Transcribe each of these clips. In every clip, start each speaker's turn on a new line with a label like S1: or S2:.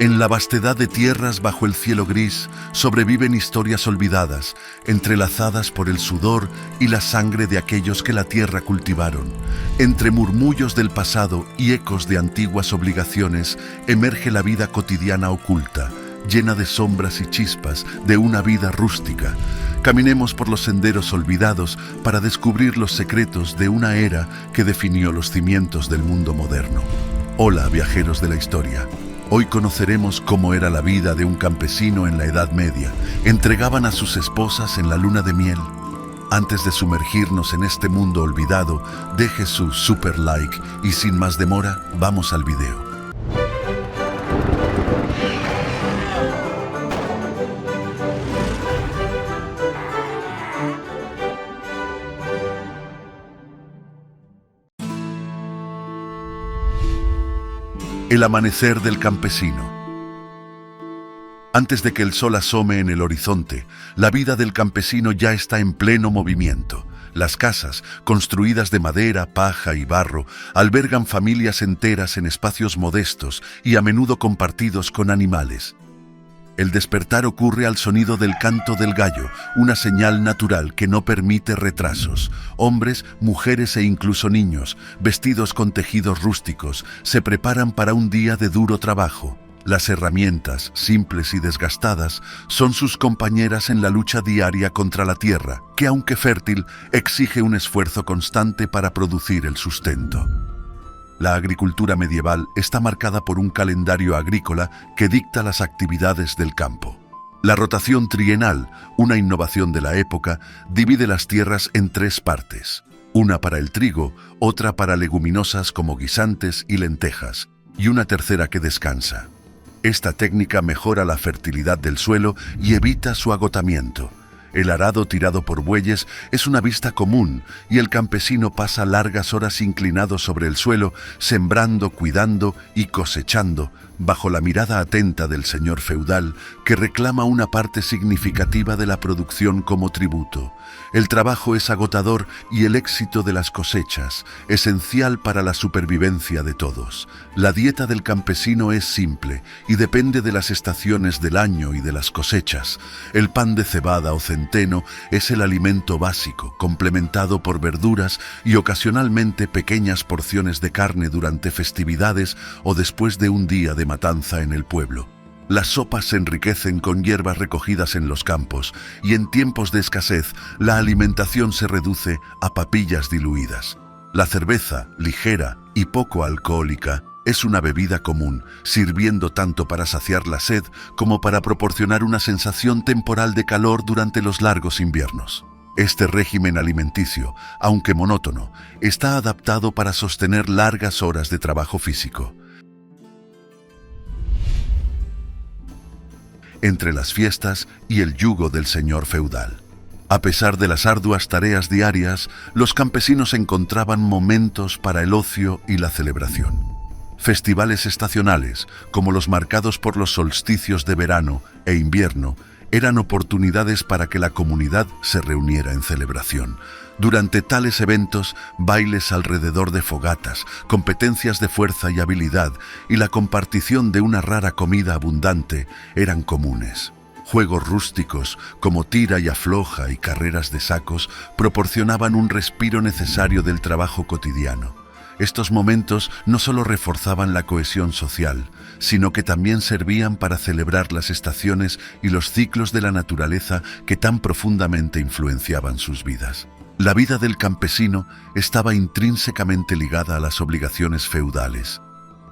S1: En la vastedad de tierras bajo el cielo gris sobreviven historias olvidadas, entrelazadas por el sudor y la sangre de aquellos que la tierra cultivaron. Entre murmullos del pasado y ecos de antiguas obligaciones emerge la vida cotidiana oculta, llena de sombras y chispas de una vida rústica. Caminemos por los senderos olvidados para descubrir los secretos de una era que definió los cimientos del mundo moderno. Hola, viajeros de la historia. Hoy conoceremos cómo era la vida de un campesino en la Edad Media. Entregaban a sus esposas en la luna de miel. Antes de sumergirnos en este mundo olvidado, deje su super like y sin más demora, vamos al video. El amanecer del campesino. Antes de que el sol asome en el horizonte, la vida del campesino ya está en pleno movimiento. Las casas, construidas de madera, paja y barro, albergan familias enteras en espacios modestos y a menudo compartidos con animales. El despertar ocurre al sonido del canto del gallo, una señal natural que no permite retrasos. Hombres, mujeres e incluso niños, vestidos con tejidos rústicos, se preparan para un día de duro trabajo. Las herramientas, simples y desgastadas, son sus compañeras en la lucha diaria contra la tierra, que aunque fértil, exige un esfuerzo constante para producir el sustento. La agricultura medieval está marcada por un calendario agrícola que dicta las actividades del campo. La rotación trienal, una innovación de la época, divide las tierras en tres partes. Una para el trigo, otra para leguminosas como guisantes y lentejas, y una tercera que descansa. Esta técnica mejora la fertilidad del suelo y evita su agotamiento. El arado tirado por bueyes es una vista común y el campesino pasa largas horas inclinado sobre el suelo, sembrando, cuidando y cosechando, bajo la mirada atenta del señor feudal que reclama una parte significativa de la producción como tributo. El trabajo es agotador y el éxito de las cosechas, esencial para la supervivencia de todos. La dieta del campesino es simple y depende de las estaciones del año y de las cosechas. El pan de cebada o centeno es el alimento básico, complementado por verduras y ocasionalmente pequeñas porciones de carne durante festividades o después de un día de matanza en el pueblo. Las sopas se enriquecen con hierbas recogidas en los campos y en tiempos de escasez la alimentación se reduce a papillas diluidas. La cerveza, ligera y poco alcohólica, es una bebida común, sirviendo tanto para saciar la sed como para proporcionar una sensación temporal de calor durante los largos inviernos. Este régimen alimenticio, aunque monótono, está adaptado para sostener largas horas de trabajo físico. Entre las fiestas y el yugo del señor feudal. A pesar de las arduas tareas diarias, los campesinos encontraban momentos para el ocio y la celebración. Festivales estacionales, como los marcados por los solsticios de verano e invierno, eran oportunidades para que la comunidad se reuniera en celebración. Durante tales eventos, bailes alrededor de fogatas, competencias de fuerza y habilidad y la compartición de una rara comida abundante eran comunes. Juegos rústicos como tira y afloja y carreras de sacos proporcionaban un respiro necesario del trabajo cotidiano. Estos momentos no solo reforzaban la cohesión social, sino que también servían para celebrar las estaciones y los ciclos de la naturaleza que tan profundamente influenciaban sus vidas. La vida del campesino estaba intrínsecamente ligada a las obligaciones feudales.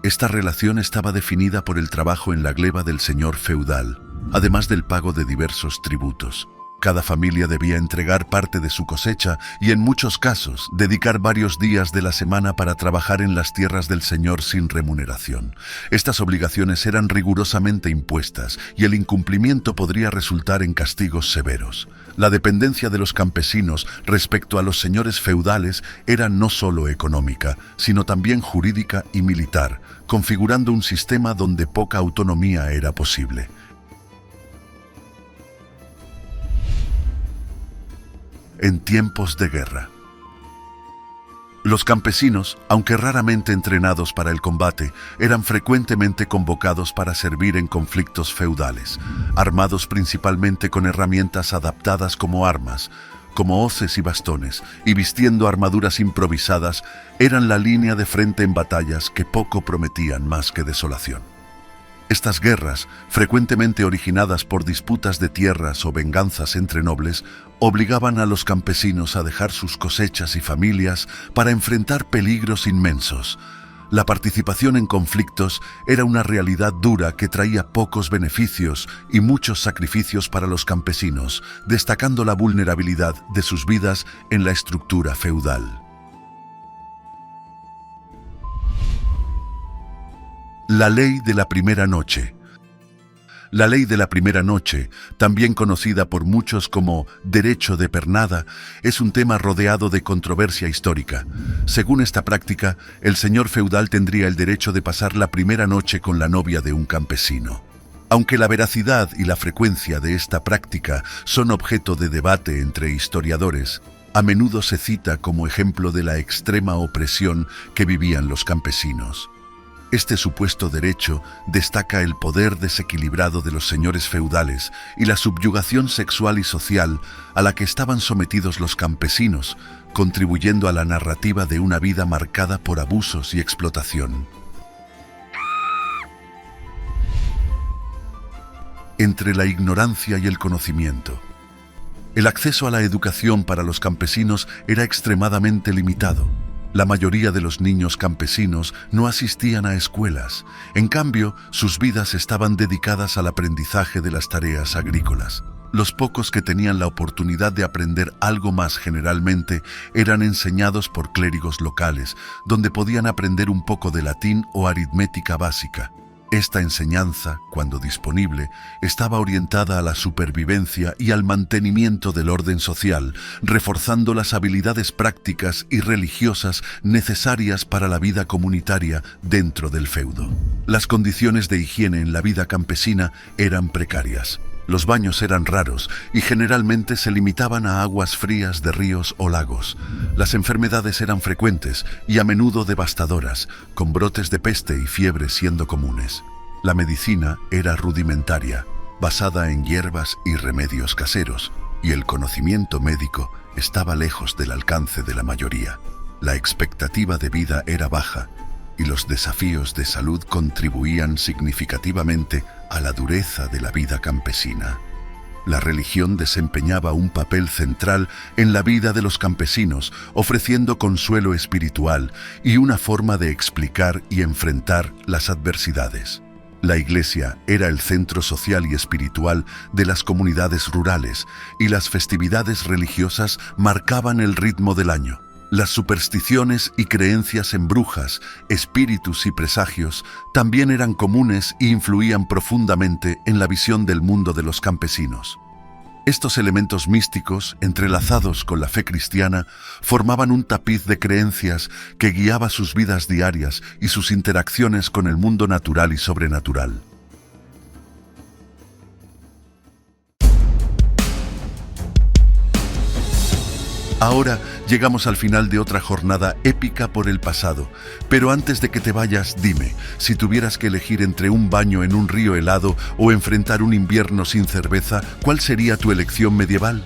S1: Esta relación estaba definida por el trabajo en la gleba del señor feudal, además del pago de diversos tributos. Cada familia debía entregar parte de su cosecha y en muchos casos dedicar varios días de la semana para trabajar en las tierras del señor sin remuneración. Estas obligaciones eran rigurosamente impuestas y el incumplimiento podría resultar en castigos severos. La dependencia de los campesinos respecto a los señores feudales era no solo económica, sino también jurídica y militar, configurando un sistema donde poca autonomía era posible. En tiempos de guerra. Los campesinos, aunque raramente entrenados para el combate, eran frecuentemente convocados para servir en conflictos feudales, armados principalmente con herramientas adaptadas como armas, como hoces y bastones, y vistiendo armaduras improvisadas, eran la línea de frente en batallas que poco prometían más que desolación. Estas guerras, frecuentemente originadas por disputas de tierras o venganzas entre nobles, obligaban a los campesinos a dejar sus cosechas y familias para enfrentar peligros inmensos. La participación en conflictos era una realidad dura que traía pocos beneficios y muchos sacrificios para los campesinos, destacando la vulnerabilidad de sus vidas en la estructura feudal. La ley de la primera noche. La ley de la primera noche, también conocida por muchos como derecho de pernada, es un tema rodeado de controversia histórica. Según esta práctica, el señor feudal tendría el derecho de pasar la primera noche con la novia de un campesino. Aunque la veracidad y la frecuencia de esta práctica son objeto de debate entre historiadores, a menudo se cita como ejemplo de la extrema opresión que vivían los campesinos. Este supuesto derecho destaca el poder desequilibrado de los señores feudales y la subyugación sexual y social a la que estaban sometidos los campesinos, contribuyendo a la narrativa de una vida marcada por abusos y explotación. Entre la ignorancia y el conocimiento. El acceso a la educación para los campesinos era extremadamente limitado. La mayoría de los niños campesinos no asistían a escuelas. En cambio, sus vidas estaban dedicadas al aprendizaje de las tareas agrícolas. Los pocos que tenían la oportunidad de aprender algo más generalmente eran enseñados por clérigos locales, donde podían aprender un poco de latín o aritmética básica. Esta enseñanza, cuando disponible, estaba orientada a la supervivencia y al mantenimiento del orden social, reforzando las habilidades prácticas y religiosas necesarias para la vida comunitaria dentro del feudo. Las condiciones de higiene en la vida campesina eran precarias. Los baños eran raros y generalmente se limitaban a aguas frías de ríos o lagos. Las enfermedades eran frecuentes y a menudo devastadoras, con brotes de peste y fiebre siendo comunes. La medicina era rudimentaria, basada en hierbas y remedios caseros, y el conocimiento médico estaba lejos del alcance de la mayoría. La expectativa de vida era baja, y los desafíos de salud contribuían significativamente a la dureza de la vida campesina. La religión desempeñaba un papel central en la vida de los campesinos, ofreciendo consuelo espiritual y una forma de explicar y enfrentar las adversidades. La iglesia era el centro social y espiritual de las comunidades rurales, y las festividades religiosas marcaban el ritmo del año. Las supersticiones y creencias en brujas, espíritus y presagios también eran comunes e influían profundamente en la visión del mundo de los campesinos. Estos elementos místicos, entrelazados con la fe cristiana, formaban un tapiz de creencias que guiaba sus vidas diarias y sus interacciones con el mundo natural y sobrenatural. Ahora llegamos al final de otra jornada épica por el pasado, pero antes de que te vayas, dime, si tuvieras que elegir entre un baño en un río helado o enfrentar un invierno sin cerveza, ¿cuál sería tu elección medieval?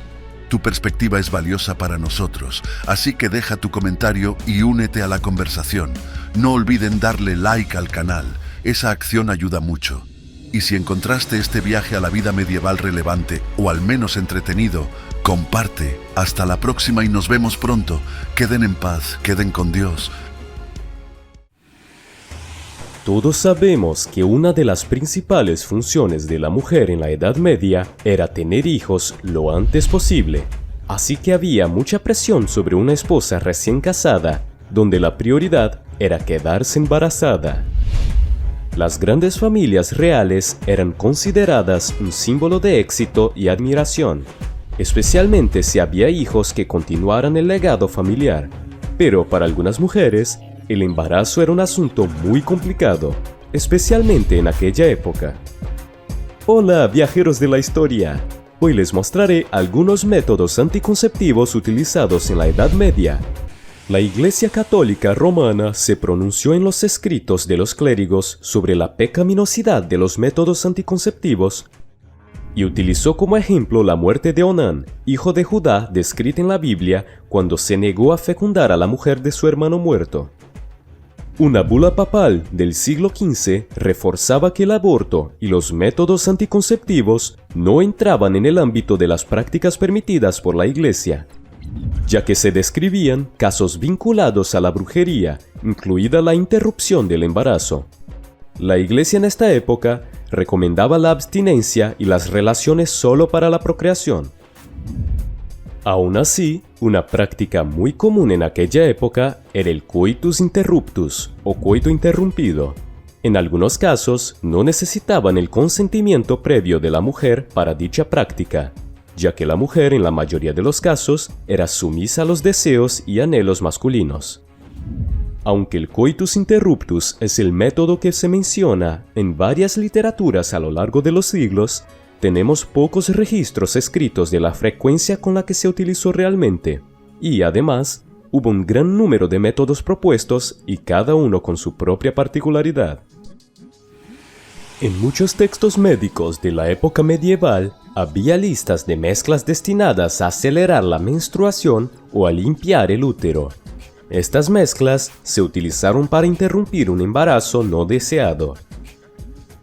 S1: Tu perspectiva es valiosa para nosotros, así que deja tu comentario y únete a la conversación. No olviden darle like al canal, esa acción ayuda mucho. Y si encontraste este viaje a la vida medieval relevante o al menos entretenido, comparte. Hasta la próxima y nos vemos pronto. Queden en paz, queden con Dios.
S2: Todos sabemos que una de las principales funciones de la mujer en la Edad Media era tener hijos lo antes posible. Así que había mucha presión sobre una esposa recién casada, donde la prioridad era quedarse embarazada. Las grandes familias reales eran consideradas un símbolo de éxito y admiración, especialmente si había hijos que continuaran el legado familiar. Pero para algunas mujeres, el embarazo era un asunto muy complicado, especialmente en aquella época. Hola, viajeros de la historia. Hoy les mostraré algunos métodos anticonceptivos utilizados en la Edad Media. La Iglesia Católica Romana se pronunció en los escritos de los clérigos sobre la pecaminosidad de los métodos anticonceptivos y utilizó como ejemplo la muerte de Onán, hijo de Judá, descrita en la Biblia cuando se negó a fecundar a la mujer de su hermano muerto. Una bula papal del siglo XV reforzaba que el aborto y los métodos anticonceptivos no entraban en el ámbito de las prácticas permitidas por la Iglesia, ya que se describían casos vinculados a la brujería, incluida la interrupción del embarazo. La Iglesia en esta época recomendaba la abstinencia y las relaciones solo para la procreación. Aún así, una práctica muy común en aquella época era el coitus interruptus o coito interrumpido. En algunos casos, no necesitaban el consentimiento previo de la mujer para dicha práctica, ya que la mujer en la mayoría de los casos era sumisa a los deseos y anhelos masculinos. Aunque el coitus interruptus es el método que se menciona en varias literaturas a lo largo de los siglos, tenemos pocos registros escritos de la frecuencia con la que se utilizó realmente, y además, hubo un gran número de métodos propuestos y cada uno con su propia particularidad. En muchos textos médicos de la época medieval, había listas de mezclas destinadas a acelerar la menstruación o a limpiar el útero. Estas mezclas se utilizaron para interrumpir un embarazo no deseado.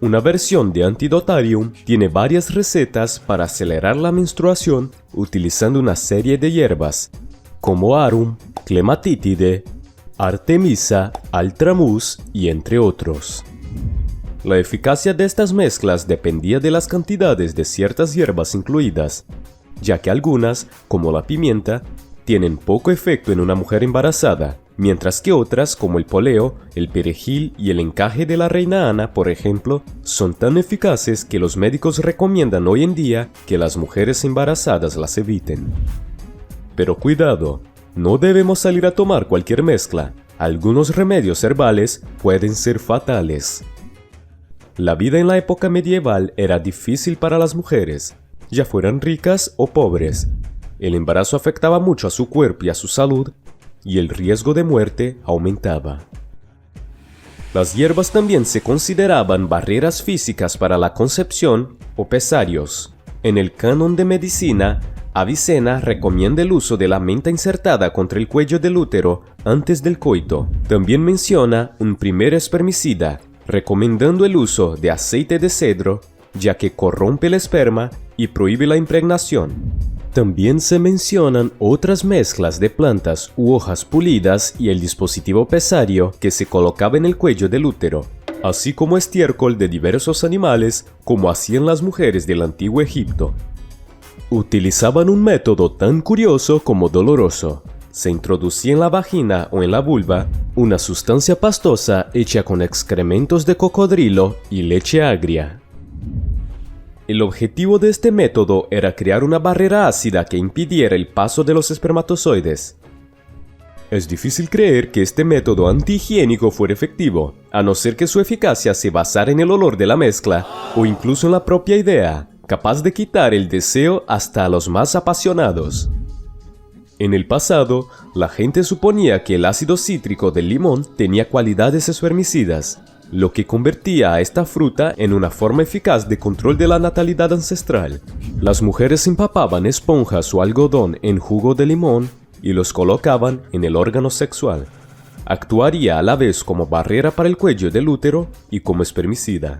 S2: Una versión de Antidotarium tiene varias recetas para acelerar la menstruación utilizando una serie de hierbas, como Arum, Clematitide, Artemisa, Altramus y entre otros. La eficacia de estas mezclas dependía de las cantidades de ciertas hierbas incluidas, ya que algunas, como la pimienta, tienen poco efecto en una mujer embarazada, mientras que otras, como el poleo, el perejil y el encaje de la reina Ana, por ejemplo, son tan eficaces que los médicos recomiendan hoy en día que las mujeres embarazadas las eviten. Pero cuidado, no debemos salir a tomar cualquier mezcla. Algunos remedios herbales pueden ser fatales. La vida en la época medieval era difícil para las mujeres, ya fueran ricas o pobres. El embarazo afectaba mucho a su cuerpo y a su salud, y el riesgo de muerte aumentaba. Las hierbas también se consideraban barreras físicas para la concepción o pesarios. En el Canon de Medicina, Avicena recomienda el uso de la menta insertada contra el cuello del útero antes del coito. También menciona un primer espermicida, recomendando el uso de aceite de cedro, ya que corrompe el esperma y prohíbe la impregnación. También se mencionan otras mezclas de plantas u hojas pulidas y el dispositivo pesario que se colocaba en el cuello del útero, así como estiércol de diversos animales como hacían las mujeres del antiguo Egipto. Utilizaban un método tan curioso como doloroso. Se introducía en la vagina o en la vulva una sustancia pastosa hecha con excrementos de cocodrilo y leche agria. El objetivo de este método era crear una barrera ácida que impidiera el paso de los espermatozoides. Es difícil creer que este método antihigiénico fuera efectivo, a no ser que su eficacia se basara en el olor de la mezcla o incluso en la propia idea, capaz de quitar el deseo hasta a los más apasionados. En el pasado, la gente suponía que el ácido cítrico del limón tenía cualidades espermicidas, lo que convertía a esta fruta en una forma eficaz de control de la natalidad ancestral. Las mujeres empapaban esponjas o algodón en jugo de limón y los colocaban en el órgano sexual. Actuaría a la vez como barrera para el cuello del útero y como espermicida.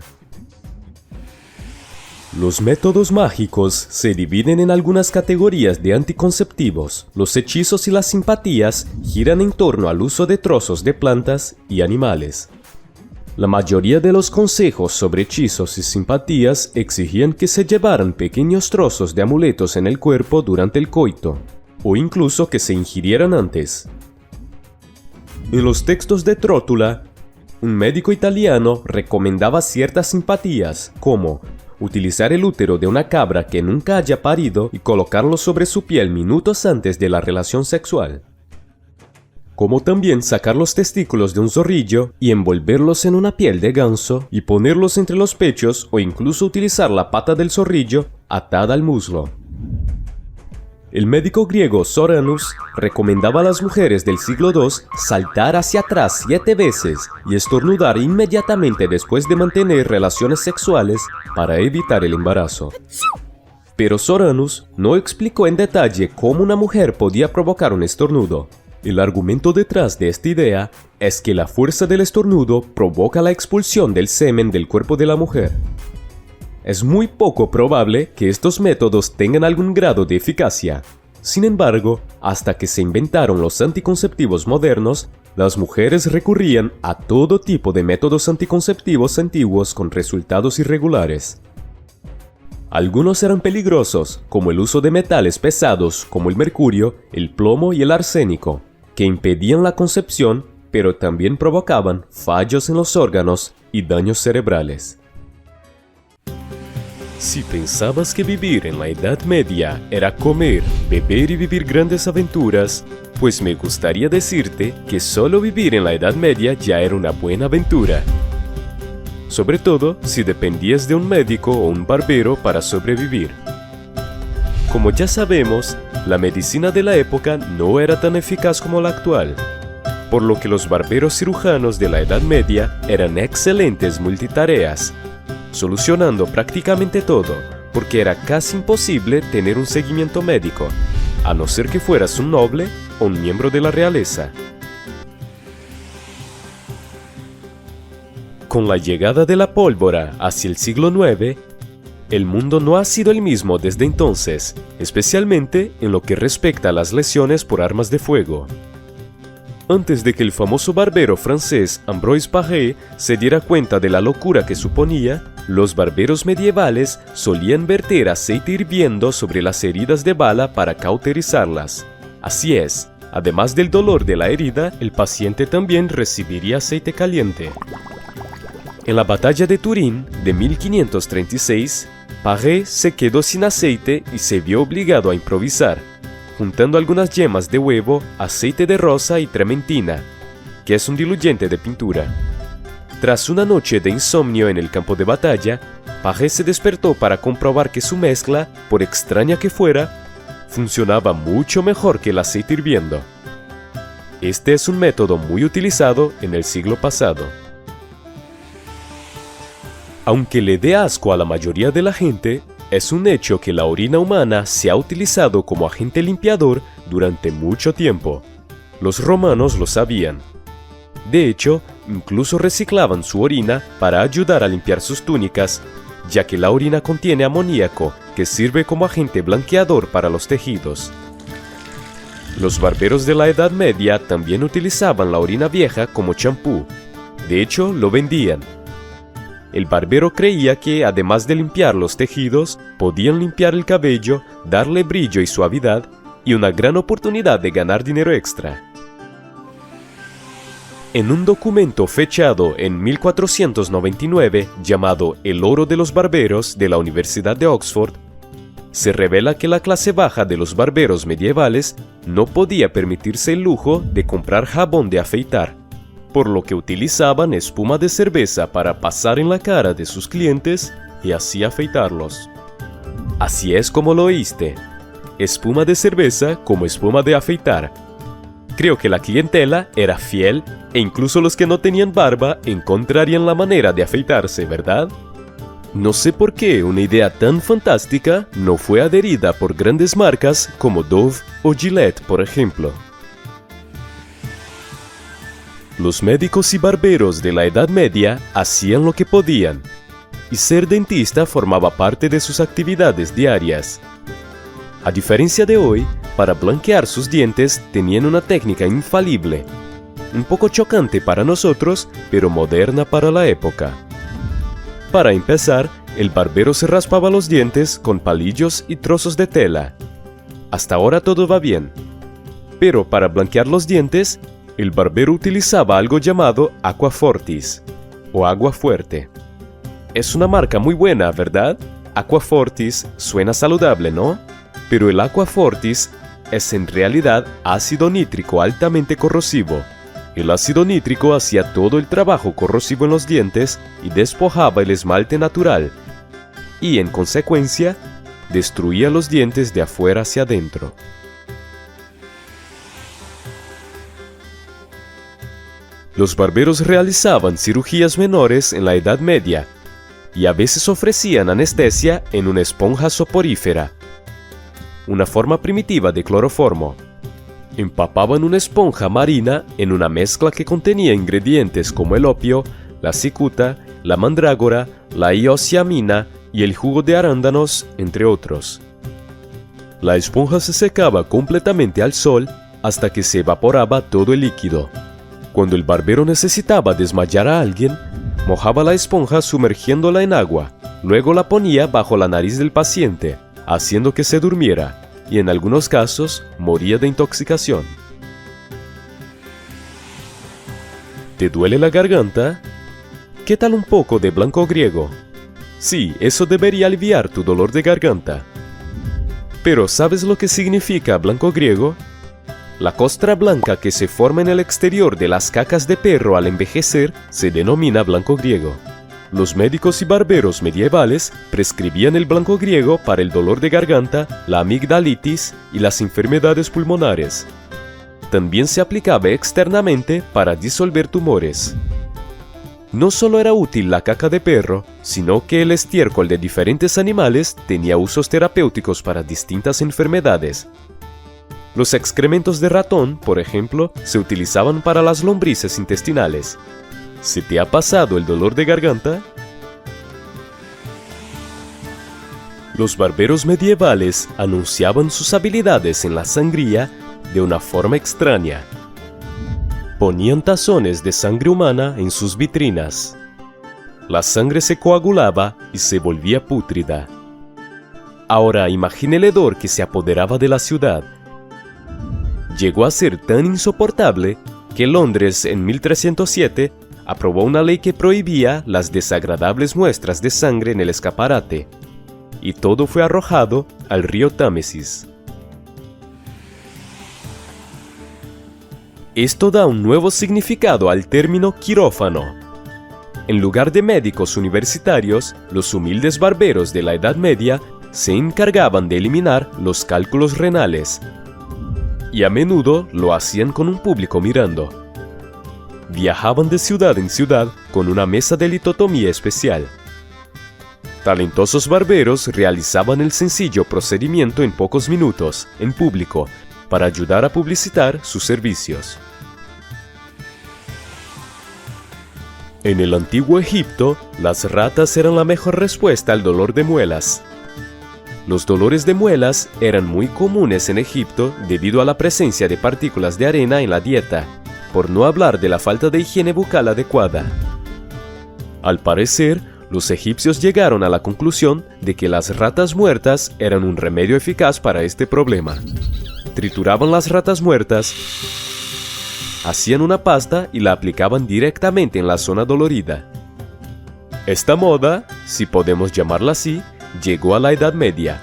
S2: Los métodos mágicos se dividen en algunas categorías de anticonceptivos. Los hechizos y las simpatías giran en torno al uso de trozos de plantas y animales. La mayoría de los consejos sobre hechizos y simpatías exigían que se llevaran pequeños trozos de amuletos en el cuerpo durante el coito, o incluso que se ingirieran antes. En los textos de Trótula, un médico italiano recomendaba ciertas simpatías, como utilizar el útero de una cabra que nunca haya parido y colocarlo sobre su piel minutos antes de la relación sexual. Como también sacar los testículos de un zorrillo y envolverlos en una piel de ganso y ponerlos entre los pechos o incluso utilizar la pata del zorrillo atada al muslo. El médico griego Soranus recomendaba a las mujeres del siglo II saltar hacia atrás 7 veces y estornudar inmediatamente después de mantener relaciones sexuales para evitar el embarazo. Pero Soranus no explicó en detalle cómo una mujer podía provocar un estornudo. El argumento detrás de esta idea es que la fuerza del estornudo provoca la expulsión del semen del cuerpo de la mujer. Es muy poco probable que estos métodos tengan algún grado de eficacia. Sin embargo, hasta que se inventaron los anticonceptivos modernos, las mujeres recurrían a todo tipo de métodos anticonceptivos antiguos con resultados irregulares. Algunos eran peligrosos, como el uso de metales pesados como el mercurio, el plomo y el arsénico, que impedían la concepción, pero también provocaban fallos en los órganos y daños cerebrales. Si pensabas que vivir en la Edad Media era comer, beber y vivir grandes aventuras, pues me gustaría decirte que solo vivir en la Edad Media ya era una buena aventura. Sobre todo si dependías de un médico o un barbero para sobrevivir. Como ya sabemos, la medicina de la época no era tan eficaz como la actual, por lo que los barberos cirujanos de la Edad Media eran excelentes multitareas, solucionando prácticamente todo, porque era casi imposible tener un seguimiento médico, a no ser que fueras un noble o un miembro de la realeza. Con la llegada de la pólvora hacia el siglo IX, el mundo no ha sido el mismo desde entonces, especialmente en lo que respecta a las lesiones por armas de fuego. Antes de que el famoso barbero francés Ambroise Paré se diera cuenta de la locura que suponía, los barberos medievales solían verter aceite hirviendo sobre las heridas de bala para cauterizarlas. Así es, además del dolor de la herida, el paciente también recibiría aceite caliente. En la batalla de Turín de 1536, Paré se quedó sin aceite y se vio obligado a improvisar, juntando algunas yemas de huevo, aceite de rosa y trementina, que es un diluyente de pintura. Tras una noche de insomnio en el campo de batalla, Paré se despertó para comprobar que su mezcla, por extraña que fuera, funcionaba mucho mejor que el aceite hirviendo. Este es un método muy utilizado en el siglo pasado. Aunque le dé asco a la mayoría de la gente, es un hecho que la orina humana se ha utilizado como agente limpiador durante mucho tiempo. Los romanos lo sabían. De hecho, incluso reciclaban su orina para ayudar a limpiar sus túnicas, ya que la orina contiene amoníaco, que sirve como agente blanqueador para los tejidos. Los barberos de la Edad Media también utilizaban la orina vieja como champú. De hecho, lo vendían. El barbero creía que, además de limpiar los tejidos, podían limpiar el cabello, darle brillo y suavidad, y una gran oportunidad de ganar dinero extra. En un documento fechado en 1499 llamado El oro de los barberos de la Universidad de Oxford, se revela que la clase baja de los barberos medievales no podía permitirse el lujo de comprar jabón de afeitar, por lo que utilizaban espuma de cerveza para pasar en la cara de sus clientes y así afeitarlos. Así es como lo oíste, espuma de cerveza como espuma de afeitar. Creo que la clientela era fiel e incluso los que no tenían barba encontrarían la manera de afeitarse, ¿verdad? No sé por qué una idea tan fantástica no fue adherida por grandes marcas como Dove o Gillette, por ejemplo. Los médicos y barberos de la Edad Media hacían lo que podían, y ser dentista formaba parte de sus actividades diarias. A diferencia de hoy, para blanquear sus dientes tenían una técnica infalible, un poco chocante para nosotros, pero moderna para la época. Para empezar, el barbero se raspaba los dientes con palillos y trozos de tela. Hasta ahora todo va bien. Pero para blanquear los dientes, el barbero utilizaba algo llamado Aqua Fortis, o agua fuerte. Es una marca muy buena, ¿verdad? Aqua Fortis suena saludable, ¿no? Pero el Aqua Fortis es en realidad ácido nítrico altamente corrosivo. El ácido nítrico hacía todo el trabajo corrosivo en los dientes y despojaba el esmalte natural. Y en consecuencia, destruía los dientes de afuera hacia adentro. Los barberos realizaban cirugías menores en la Edad Media y a veces ofrecían anestesia en una esponja soporífera, una forma primitiva de cloroformo. Empapaban una esponja marina en una mezcla que contenía ingredientes como el opio, la cicuta, la mandrágora, la iosiamina y el jugo de arándanos, entre otros. La esponja se secaba completamente al sol hasta que se evaporaba todo el líquido. Cuando el barbero necesitaba desmayar a alguien, mojaba la esponja sumergiéndola en agua, luego la ponía bajo la nariz del paciente, haciendo que se durmiera, y en algunos casos moría de intoxicación. ¿Te duele la garganta? ¿Qué tal un poco de blanco griego? Sí, eso debería aliviar tu dolor de garganta. Pero ¿sabes lo que significa blanco griego? La costra blanca que se forma en el exterior de las cacas de perro al envejecer se denomina blanco griego. Los médicos y barberos medievales prescribían el blanco griego para el dolor de garganta, la amigdalitis y las enfermedades pulmonares. También se aplicaba externamente para disolver tumores. No solo era útil la caca de perro, sino que el estiércol de diferentes animales tenía usos terapéuticos para distintas enfermedades. Los excrementos de ratón, por ejemplo, se utilizaban para las lombrices intestinales. ¿Se te ha pasado el dolor de garganta? Los barberos medievales anunciaban sus habilidades en la sangría de una forma extraña. Ponían tazones de sangre humana en sus vitrinas. La sangre se coagulaba y se volvía pútrida. Ahora imagine el hedor que se apoderaba de la ciudad. Llegó a ser tan insoportable que Londres en 1307 aprobó una ley que prohibía las desagradables muestras de sangre en el escaparate, y todo fue arrojado al río Támesis. Esto da un nuevo significado al término quirófano. En lugar de médicos universitarios, los humildes barberos de la Edad Media se encargaban de eliminar los cálculos renales, y a menudo lo hacían con un público mirando. Viajaban de ciudad en ciudad con una mesa de litotomía especial. Talentosos barberos realizaban el sencillo procedimiento en pocos minutos, en público, para ayudar a publicitar sus servicios. En el antiguo Egipto, las ratas eran la mejor respuesta al dolor de muelas. Los dolores de muelas eran muy comunes en Egipto debido a la presencia de partículas de arena en la dieta, por no hablar de la falta de higiene bucal adecuada. Al parecer, los egipcios llegaron a la conclusión de que las ratas muertas eran un remedio eficaz para este problema. Trituraban las ratas muertas, hacían una pasta y la aplicaban directamente en la zona dolorida. Esta moda, si podemos llamarla así, llegó a la Edad Media,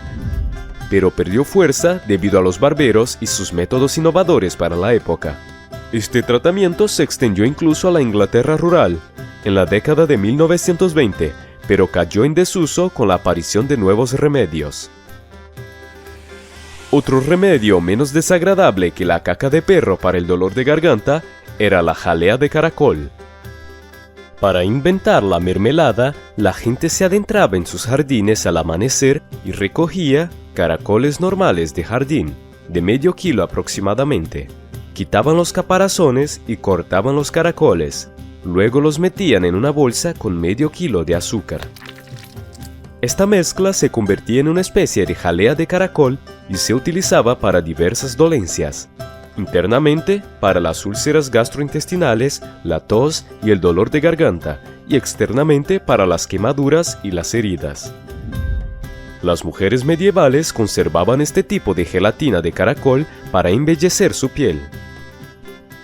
S2: pero perdió fuerza debido a los barberos y sus métodos innovadores para la época. Este tratamiento se extendió incluso a la Inglaterra rural en la década de 1920, pero cayó en desuso con la aparición de nuevos remedios. Otro remedio menos desagradable que la caca de perro para el dolor de garganta era la jalea de caracol. Para inventar la mermelada, la gente se adentraba en sus jardines al amanecer y recogía caracoles normales de jardín, de medio kilo aproximadamente. Quitaban los caparazones y cortaban los caracoles. Luego los metían en una bolsa con medio kilo de azúcar. Esta mezcla se convertía en una especie de jalea de caracol y se utilizaba para diversas dolencias. Internamente, para las úlceras gastrointestinales, la tos y el dolor de garganta, y externamente para las quemaduras y las heridas. Las mujeres medievales conservaban este tipo de gelatina de caracol para embellecer su piel.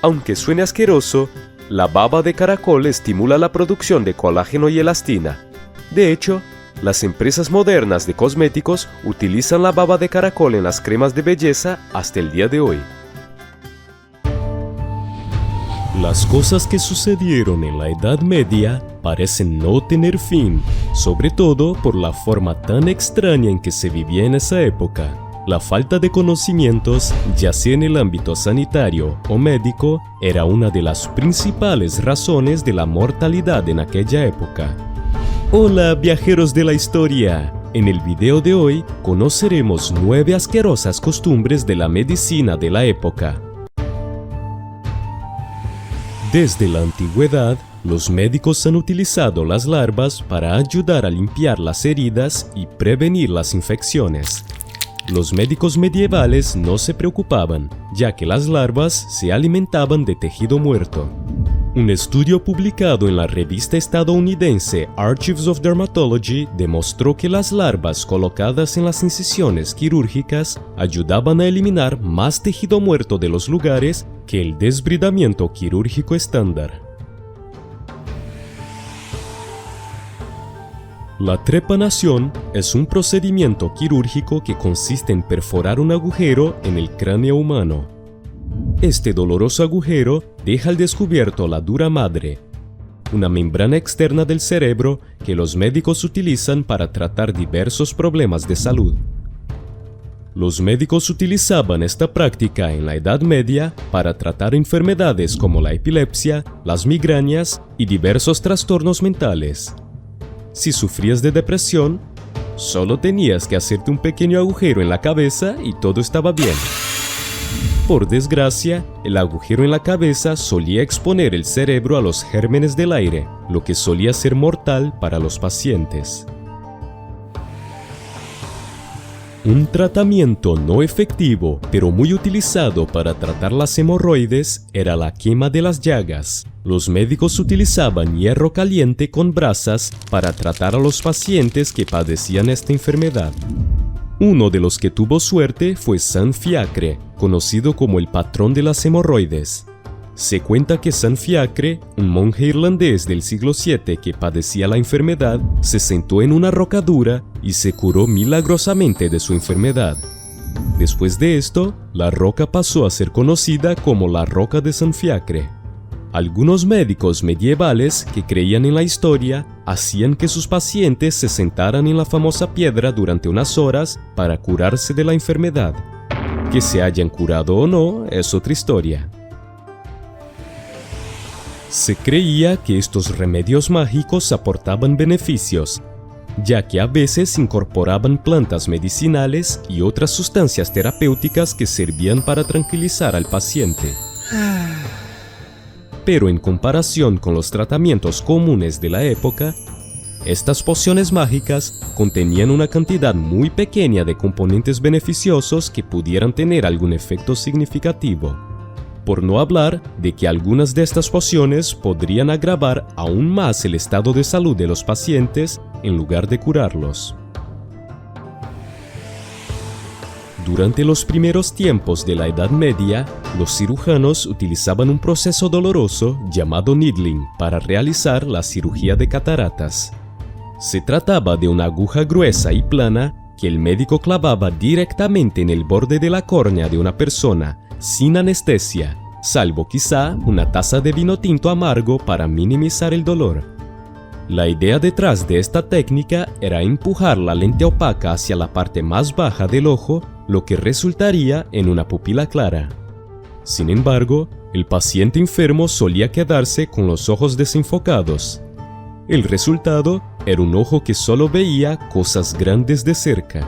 S2: Aunque suene asqueroso, la baba de caracol estimula la producción de colágeno y elastina. De hecho, las empresas modernas de cosméticos utilizan la baba de caracol en las cremas de belleza hasta el día de hoy. Las cosas que sucedieron en la Edad Media parecen no tener fin, sobre todo por la forma tan extraña en que se vivía en esa época. La falta de conocimientos, ya sea en el ámbito sanitario o médico, era una de las principales razones de la mortalidad en aquella época. Hola, viajeros de la historia. En el video de hoy conoceremos 9 asquerosas costumbres de la medicina de la época. Desde la antigüedad, los médicos han utilizado las larvas para ayudar a limpiar las heridas y prevenir las infecciones. Los médicos medievales no se preocupaban, ya que las larvas se alimentaban de tejido muerto. Un estudio publicado en la revista estadounidense Archives of Dermatology demostró que las larvas colocadas en las incisiones quirúrgicas ayudaban a eliminar más tejido muerto de los lugares que el desbridamiento quirúrgico estándar. La trepanación es un procedimiento quirúrgico que consiste en perforar un agujero en el cráneo humano. Este doloroso agujero deja al descubierto la dura madre, una membrana externa del cerebro que los médicos utilizan para tratar diversos problemas de salud. Los médicos utilizaban esta práctica en la Edad Media para tratar enfermedades como la epilepsia, las migrañas y diversos trastornos mentales. Si sufrías de depresión, solo tenías que hacerte un pequeño agujero en la cabeza y todo estaba bien. Por desgracia, el agujero en la cabeza solía exponer el cerebro a los gérmenes del aire, lo que solía ser mortal para los pacientes. Un tratamiento no efectivo, pero muy utilizado para tratar las hemorroides, era la quema de las llagas. Los médicos utilizaban hierro caliente con brasas para tratar a los pacientes que padecían esta enfermedad. Uno de los que tuvo suerte fue San Fiacre, conocido como el patrón de las hemorroides. Se cuenta que San Fiacre, un monje irlandés del siglo VII que padecía la enfermedad, se sentó en una roca dura y se curó milagrosamente de su enfermedad. Después de esto, la roca pasó a ser conocida como la Roca de San Fiacre. Algunos médicos medievales que creían en la historia hacían que sus pacientes se sentaran en la famosa piedra durante unas horas para curarse de la enfermedad. Que se hayan curado o no es otra historia. Se creía que estos remedios mágicos aportaban beneficios, ya que a veces incorporaban plantas medicinales y otras sustancias terapéuticas que servían para tranquilizar al paciente. Pero en comparación con los tratamientos comunes de la época, estas pociones mágicas contenían una cantidad muy pequeña de componentes beneficiosos que pudieran tener algún efecto significativo. Por no hablar de que algunas de estas pociones podrían agravar aún más el estado de salud de los pacientes en lugar de curarlos. Durante los primeros tiempos de la Edad Media, los cirujanos utilizaban un proceso doloroso llamado needling para realizar la cirugía de cataratas. Se trataba de una aguja gruesa y plana que el médico clavaba directamente en el borde de la córnea de una persona, sin anestesia, salvo quizá una taza de vino tinto amargo para minimizar el dolor. La idea detrás de esta técnica era empujar la lente opaca hacia la parte más baja del ojo, lo que resultaría en una pupila clara. Sin embargo, el paciente enfermo solía quedarse con los ojos desenfocados. El resultado era un ojo que solo veía cosas grandes de cerca.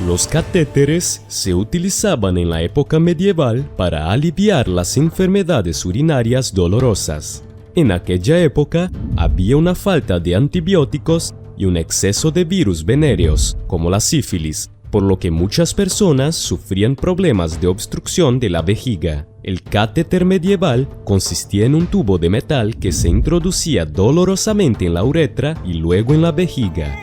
S2: Los catéteres se utilizaban en la época medieval para aliviar las enfermedades urinarias dolorosas. En aquella época había una falta de antibióticos y un exceso de virus venéreos, como la sífilis, por lo que muchas personas sufrían problemas de obstrucción de la vejiga. El catéter medieval consistía en un tubo de metal que se introducía dolorosamente en la uretra y luego en la vejiga.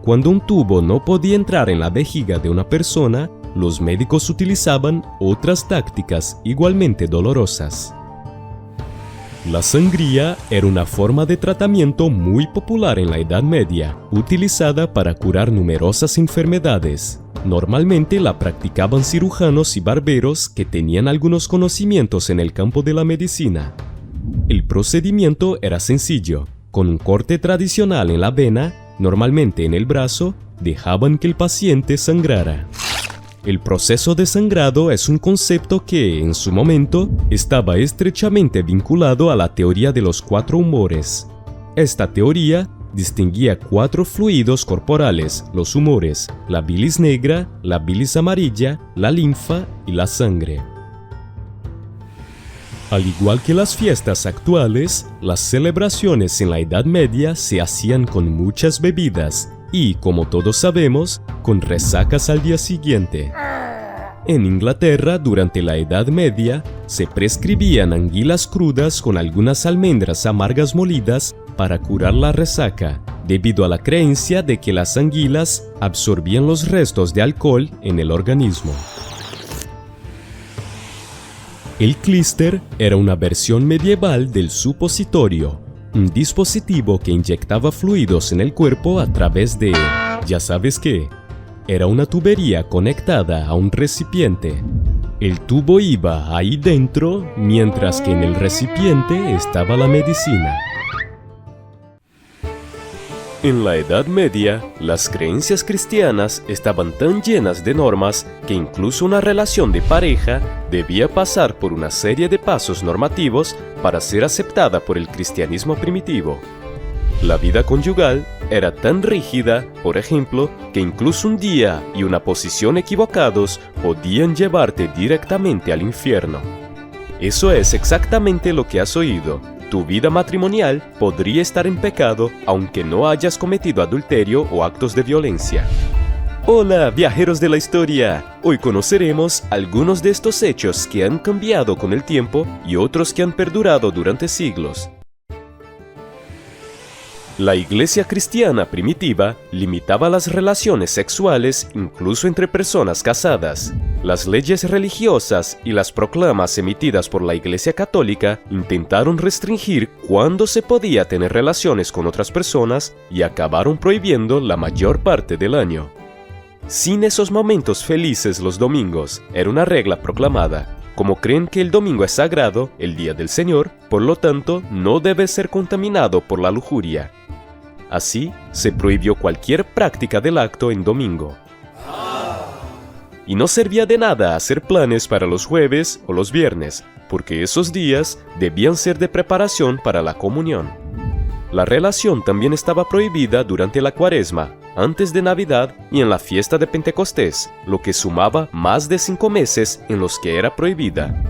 S2: Cuando un tubo no podía entrar en la vejiga de una persona, los médicos utilizaban otras tácticas igualmente dolorosas. La sangría era una forma de tratamiento muy popular en la Edad Media, utilizada para curar numerosas enfermedades. Normalmente la practicaban cirujanos y barberos que tenían algunos conocimientos en el campo de la medicina. El procedimiento era sencillo. Con un corte tradicional en la vena, normalmente en el brazo, dejaban que el paciente sangrara. El proceso de sangrado es un concepto que, en su momento, estaba estrechamente vinculado a la teoría de los 4 humores. Esta teoría distinguía 4 fluidos corporales, los humores, la bilis negra, la bilis amarilla, la linfa y la sangre. Al igual que las fiestas actuales, las celebraciones en la Edad Media se hacían con muchas bebidas y, como todos sabemos, con resacas al día siguiente. En Inglaterra, durante la Edad Media, se prescribían anguilas crudas con algunas almendras amargas molidas para curar la resaca, debido a la creencia de que las anguilas absorbían los restos de alcohol en el organismo. El clíster era una versión medieval del supositorio, un dispositivo que inyectaba fluidos en el cuerpo a través de, ¿ya sabes qué? Era una tubería conectada a un recipiente. El tubo iba ahí dentro, mientras que en el recipiente estaba la medicina. En la Edad Media, las creencias cristianas estaban tan llenas de normas que incluso una relación de pareja debía pasar por una serie de pasos normativos para ser aceptada por el cristianismo primitivo. La vida conyugal era tan rígida, por ejemplo, que incluso un día y una posición equivocados podían llevarte directamente al infierno. Eso es exactamente lo que has oído. Tu vida matrimonial podría estar en pecado aunque no hayas cometido adulterio o actos de violencia. Hola, viajeros de la historia. Hoy conoceremos algunos de estos hechos que han cambiado con el tiempo y otros que han perdurado durante siglos. La iglesia cristiana primitiva limitaba las relaciones sexuales incluso entre personas casadas. Las leyes religiosas y las proclamas emitidas por la Iglesia Católica intentaron restringir cuándo se podía tener relaciones con otras personas y acabaron prohibiendo la mayor parte del año. Sin esos momentos felices los domingos, era una regla proclamada. Como creen que el domingo es sagrado, el día del Señor, por lo tanto, no debe ser contaminado por la lujuria. Así, se prohibió cualquier práctica del acto en domingo. Y no servía de nada hacer planes para los jueves o los viernes, porque esos días debían ser de preparación para la comunión. La relación también estaba prohibida durante la Cuaresma, antes de Navidad y en la fiesta de Pentecostés, lo que sumaba más de 5 meses en los que era prohibida.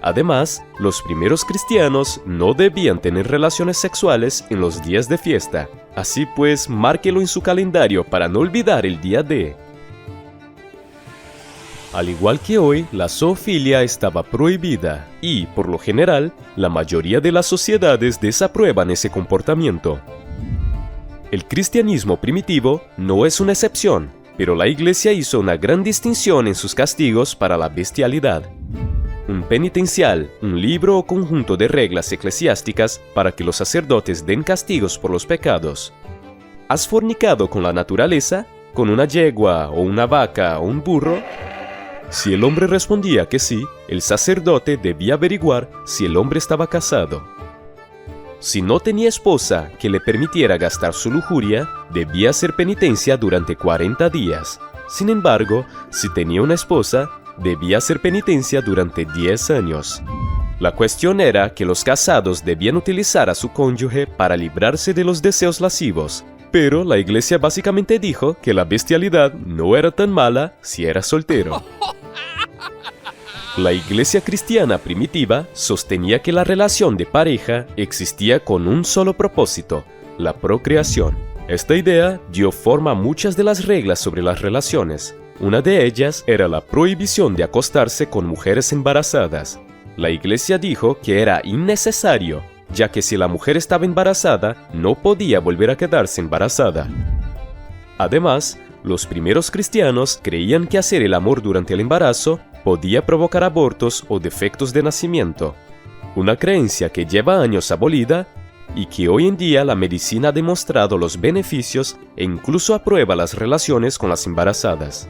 S2: Además, los primeros cristianos no debían tener relaciones sexuales en los días de fiesta, así pues márquelo en su calendario para no olvidar el día de. Al igual que hoy, la zoofilia estaba prohibida y, por lo general, la mayoría de las sociedades desaprueban ese comportamiento. El cristianismo primitivo no es una excepción, pero la Iglesia hizo una gran distinción en sus castigos para la bestialidad. Un penitencial, un libro o conjunto de reglas eclesiásticas para que los sacerdotes den castigos por los pecados. ¿Has fornicado con la naturaleza? ¿Con una yegua o una vaca o un burro? Si el hombre respondía que sí, el sacerdote debía averiguar si el hombre estaba casado. Si no tenía esposa que le permitiera gastar su lujuria, debía hacer penitencia durante 40 días. Sin embargo, si tenía una esposa, debía hacer penitencia durante 10 años. La cuestión era que los casados debían utilizar a su cónyuge para librarse de los deseos lascivos, pero la Iglesia básicamente dijo que la bestialidad no era tan mala si eras soltero. La Iglesia cristiana primitiva sostenía que la relación de pareja existía con un solo propósito, la procreación. Esta idea dio forma a muchas de las reglas sobre las relaciones. Una de ellas era la prohibición de acostarse con mujeres embarazadas. La Iglesia dijo que era innecesario, ya que si la mujer estaba embarazada, no podía volver a quedarse embarazada. Además, los primeros cristianos creían que hacer el amor durante el embarazo podía provocar abortos o defectos de nacimiento, una creencia que lleva años abolida y que hoy en día la medicina ha demostrado los beneficios e incluso aprueba las relaciones con las embarazadas.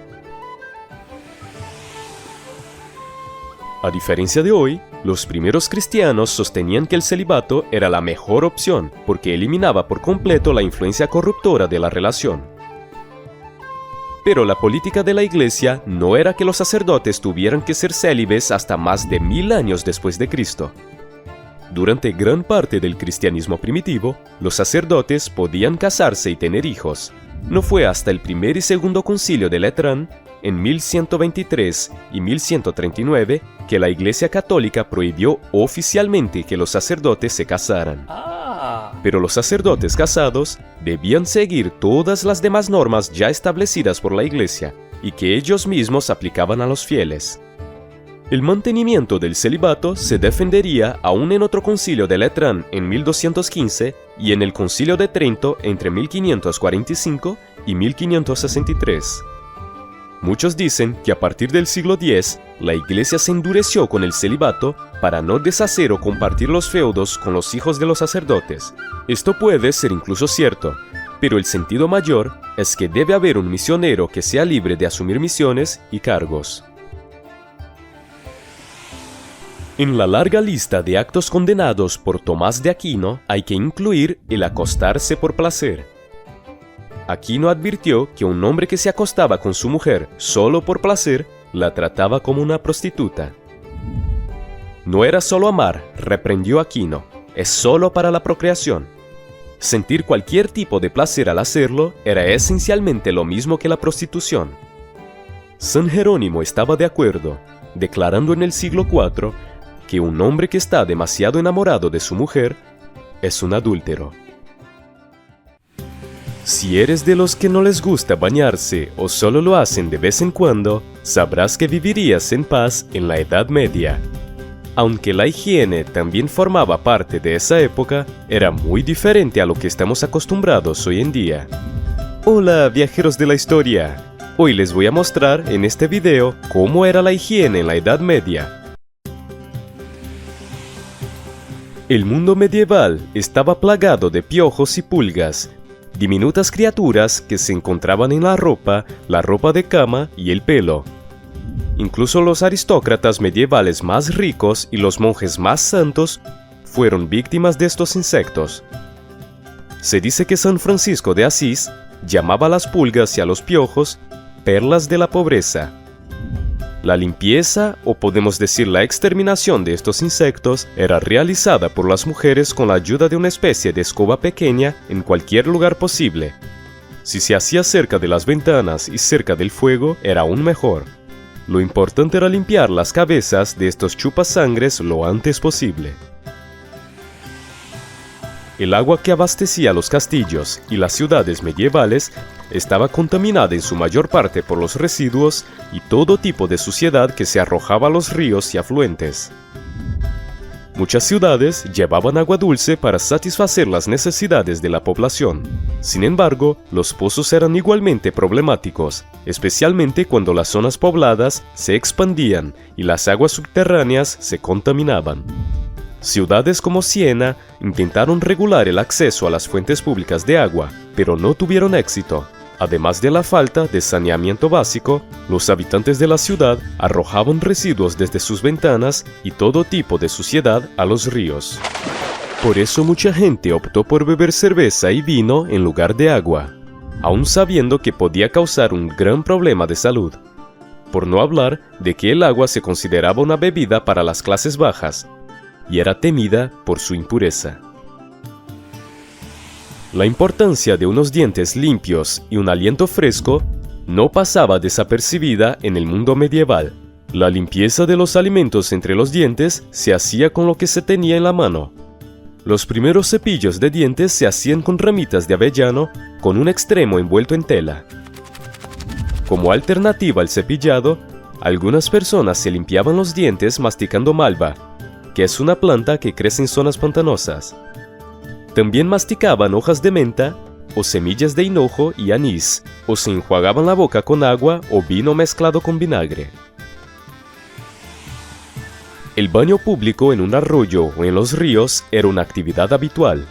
S2: A diferencia de hoy, los primeros cristianos sostenían que el celibato era la mejor opción porque eliminaba por completo la influencia corruptora de la relación. Pero la política de la Iglesia no era que los sacerdotes tuvieran que ser célibes hasta más de 1000 años después de Cristo. Durante gran parte del cristianismo primitivo, los sacerdotes podían casarse y tener hijos. No fue hasta el primer y segundo concilio de Letrán, en 1123 y 1139, que la Iglesia Católica prohibió oficialmente que los sacerdotes se casaran. Pero los sacerdotes casados debían seguir todas las demás normas ya establecidas por la Iglesia y que ellos mismos aplicaban a los fieles. El mantenimiento del celibato se defendería aún en otro concilio de Letrán en 1215 y en el concilio de Trento entre 1545 y 1563. Muchos dicen que a partir del siglo X, la Iglesia se endureció con el celibato para no deshacer o compartir los feudos con los hijos de los sacerdotes. Esto puede ser incluso cierto, pero el sentido mayor es que debe haber un misionero que sea libre de asumir misiones y cargos. En la larga lista de actos condenados por Tomás de Aquino hay que incluir el acostarse por placer. Aquino advirtió que un hombre que se acostaba con su mujer solo por placer la trataba como una prostituta. No era solo amar, reprendió Aquino, es solo para la procreación. Sentir cualquier tipo de placer al hacerlo era esencialmente lo mismo que la prostitución. San Jerónimo estaba de acuerdo, declarando en el siglo IV que un hombre que está demasiado enamorado de su mujer es un adúltero. Si eres de los que no les gusta bañarse o solo lo hacen de vez en cuando, sabrás que vivirías en paz en la Edad Media. Aunque la higiene también formaba parte de esa época, era muy diferente a lo que estamos acostumbrados hoy en día. Hola, viajeros de la historia. Hoy les voy a mostrar en este video cómo era la higiene en la Edad Media. El mundo medieval estaba plagado de piojos y pulgas, diminutas criaturas que se encontraban en la ropa de cama y el pelo. Incluso los aristócratas medievales más ricos y los monjes más santos fueron víctimas de estos insectos. Se dice que San Francisco de Asís llamaba a las pulgas y a los piojos perlas de la pobreza. La limpieza, o podemos decir la exterminación de estos insectos, era realizada por las mujeres con la ayuda de una especie de escoba pequeña en cualquier lugar posible. Si se hacía cerca de las ventanas y cerca del fuego, era aún mejor. Lo importante era limpiar las cabezas de estos chupasangres lo antes posible. El agua que abastecía los castillos y las ciudades medievales estaba contaminada en su mayor parte por los residuos y todo tipo de suciedad que se arrojaba a los ríos y afluentes. Muchas ciudades llevaban agua dulce para satisfacer las necesidades de la población. Sin embargo, los pozos eran igualmente problemáticos, especialmente cuando las zonas pobladas se expandían y las aguas subterráneas se contaminaban. Ciudades como Siena intentaron regular el acceso a las fuentes públicas de agua, pero no tuvieron éxito. Además de la falta de saneamiento básico, los habitantes de la ciudad arrojaban residuos desde sus ventanas y todo tipo de suciedad a los ríos. Por eso mucha gente optó por beber cerveza y vino en lugar de agua, aun sabiendo que podía causar un gran problema de salud. Por no hablar de que el agua se consideraba una bebida para las clases bajas, y era temida por su impureza. La importancia de unos dientes limpios y un aliento fresco no pasaba desapercibida en el mundo medieval. La limpieza de los alimentos entre los dientes se hacía con lo que se tenía en la mano. Los primeros cepillos de dientes se hacían con ramitas de avellano con un extremo envuelto en tela. Como alternativa al cepillado, algunas personas se limpiaban los dientes masticando malva, que es una planta que crece en zonas pantanosas. También masticaban hojas de menta o semillas de hinojo y anís, o se enjuagaban la boca con agua o vino mezclado con vinagre. El baño público en un arroyo o en los ríos era una actividad habitual.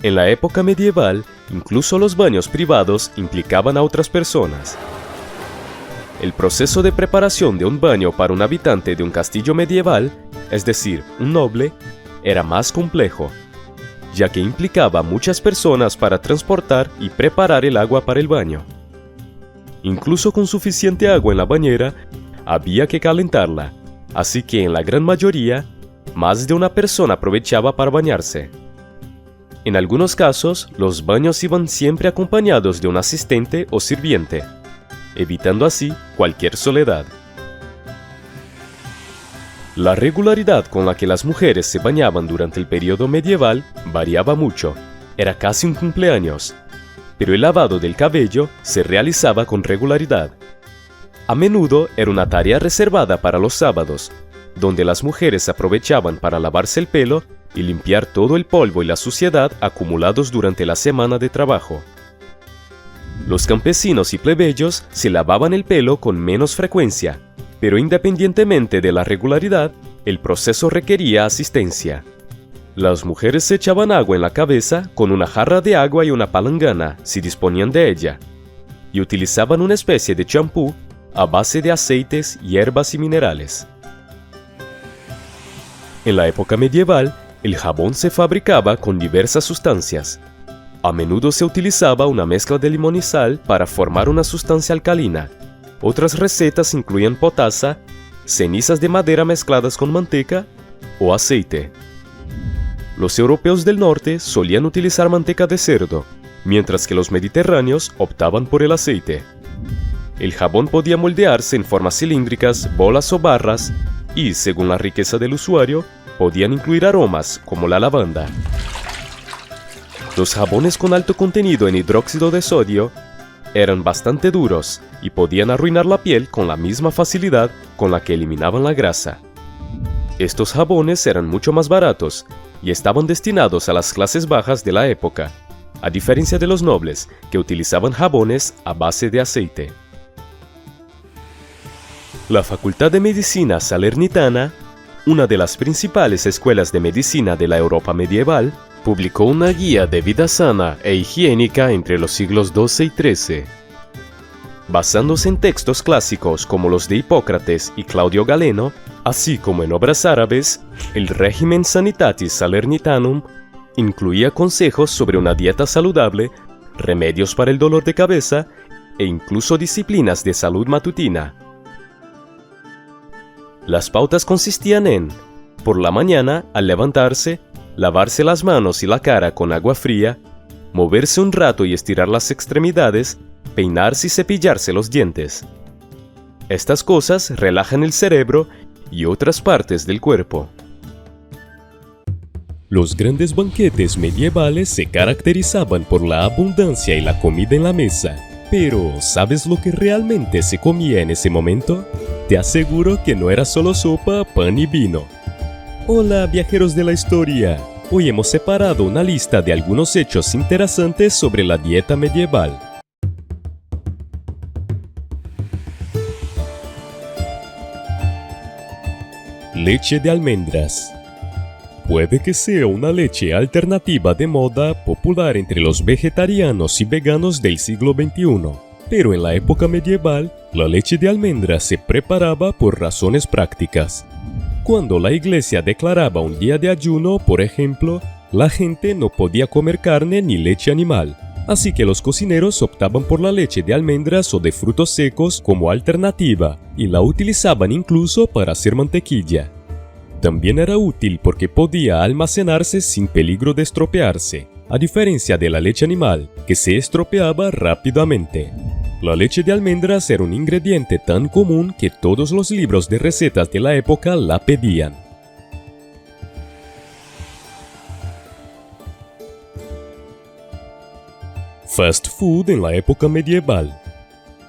S2: En la época medieval, incluso los baños privados implicaban a otras personas. El proceso de preparación de un baño para un habitante de un castillo medieval, es decir, un noble, era más complejo, ya que implicaba muchas personas para transportar y preparar el agua para el baño. Incluso con suficiente agua en la bañera, había que calentarla, así que en la gran mayoría, más de una persona aprovechaba para bañarse. En algunos casos, los baños iban siempre acompañados de un asistente o sirviente, evitando así cualquier soledad. La regularidad con la que las mujeres se bañaban durante el periodo medieval variaba mucho, era casi un cumpleaños, pero el lavado del cabello se realizaba con regularidad. A menudo era una tarea reservada para los sábados, donde las mujeres aprovechaban para lavarse el pelo y limpiar todo el polvo y la suciedad acumulados durante la semana de trabajo. Los campesinos y plebeyos se lavaban el pelo con menos frecuencia, pero independientemente de la regularidad, el proceso requería asistencia. Las mujeres se echaban agua en la cabeza con una jarra de agua y una palangana, si disponían de ella, y utilizaban una especie de champú a base de aceites, hierbas y minerales. En la época medieval, el jabón se fabricaba con diversas sustancias. A menudo se utilizaba una mezcla de limón y sal para formar una sustancia alcalina. Otras recetas incluían potasa, cenizas de madera mezcladas con manteca o aceite. Los europeos del norte solían utilizar manteca de cerdo, mientras que los mediterráneos optaban por el aceite. El jabón podía moldearse en formas cilíndricas, bolas o barras y, según la riqueza del usuario, podían incluir aromas como la lavanda. Los jabones con alto contenido en hidróxido de sodio eran bastante duros y podían arruinar la piel con la misma facilidad con la que eliminaban la grasa. Estos jabones eran mucho más baratos y estaban destinados a las clases bajas de la época, a diferencia de los nobles, que utilizaban jabones a base de aceite. La Facultad de Medicina Salernitana, una de las principales escuelas de medicina de la Europa medieval, publicó una guía de vida sana e higiénica entre los siglos XII y XIII. Basándose en textos clásicos como los de Hipócrates y Claudio Galeno, así como en obras árabes, el Regimen Sanitatis Salernitanum incluía consejos sobre una dieta saludable, remedios para el dolor de cabeza e incluso disciplinas de salud matutina. Las pautas consistían en, por la mañana, al levantarse, lavarse las manos y la cara con agua fría, moverse un rato y estirar las extremidades, peinarse y cepillarse los dientes. Estas cosas relajan el cerebro y otras partes del cuerpo. Los grandes banquetes medievales se caracterizaban por la abundancia y la comida en la mesa. Pero, ¿sabes lo que realmente se comía en ese momento? Te aseguro que no era solo sopa, pan y vino. Hola, viajeros de la historia. Hoy hemos separado una lista de algunos hechos interesantes sobre la dieta medieval. Leche de almendras. Puede que sea una leche alternativa de moda popular entre los vegetarianos y veganos del siglo XXI, pero en la época medieval, la leche de almendras se preparaba por razones prácticas. Cuando la iglesia declaraba un día de ayuno, por ejemplo, la gente no podía comer carne ni leche animal, así que los cocineros optaban por la leche de almendras o de frutos secos como alternativa, y la utilizaban incluso para hacer mantequilla. También era útil porque podía almacenarse sin peligro de estropearse, a diferencia de la leche animal, que se estropeaba rápidamente. La leche de almendras era un ingrediente tan común que todos los libros de recetas de la época la pedían. Fast food en la época medieval.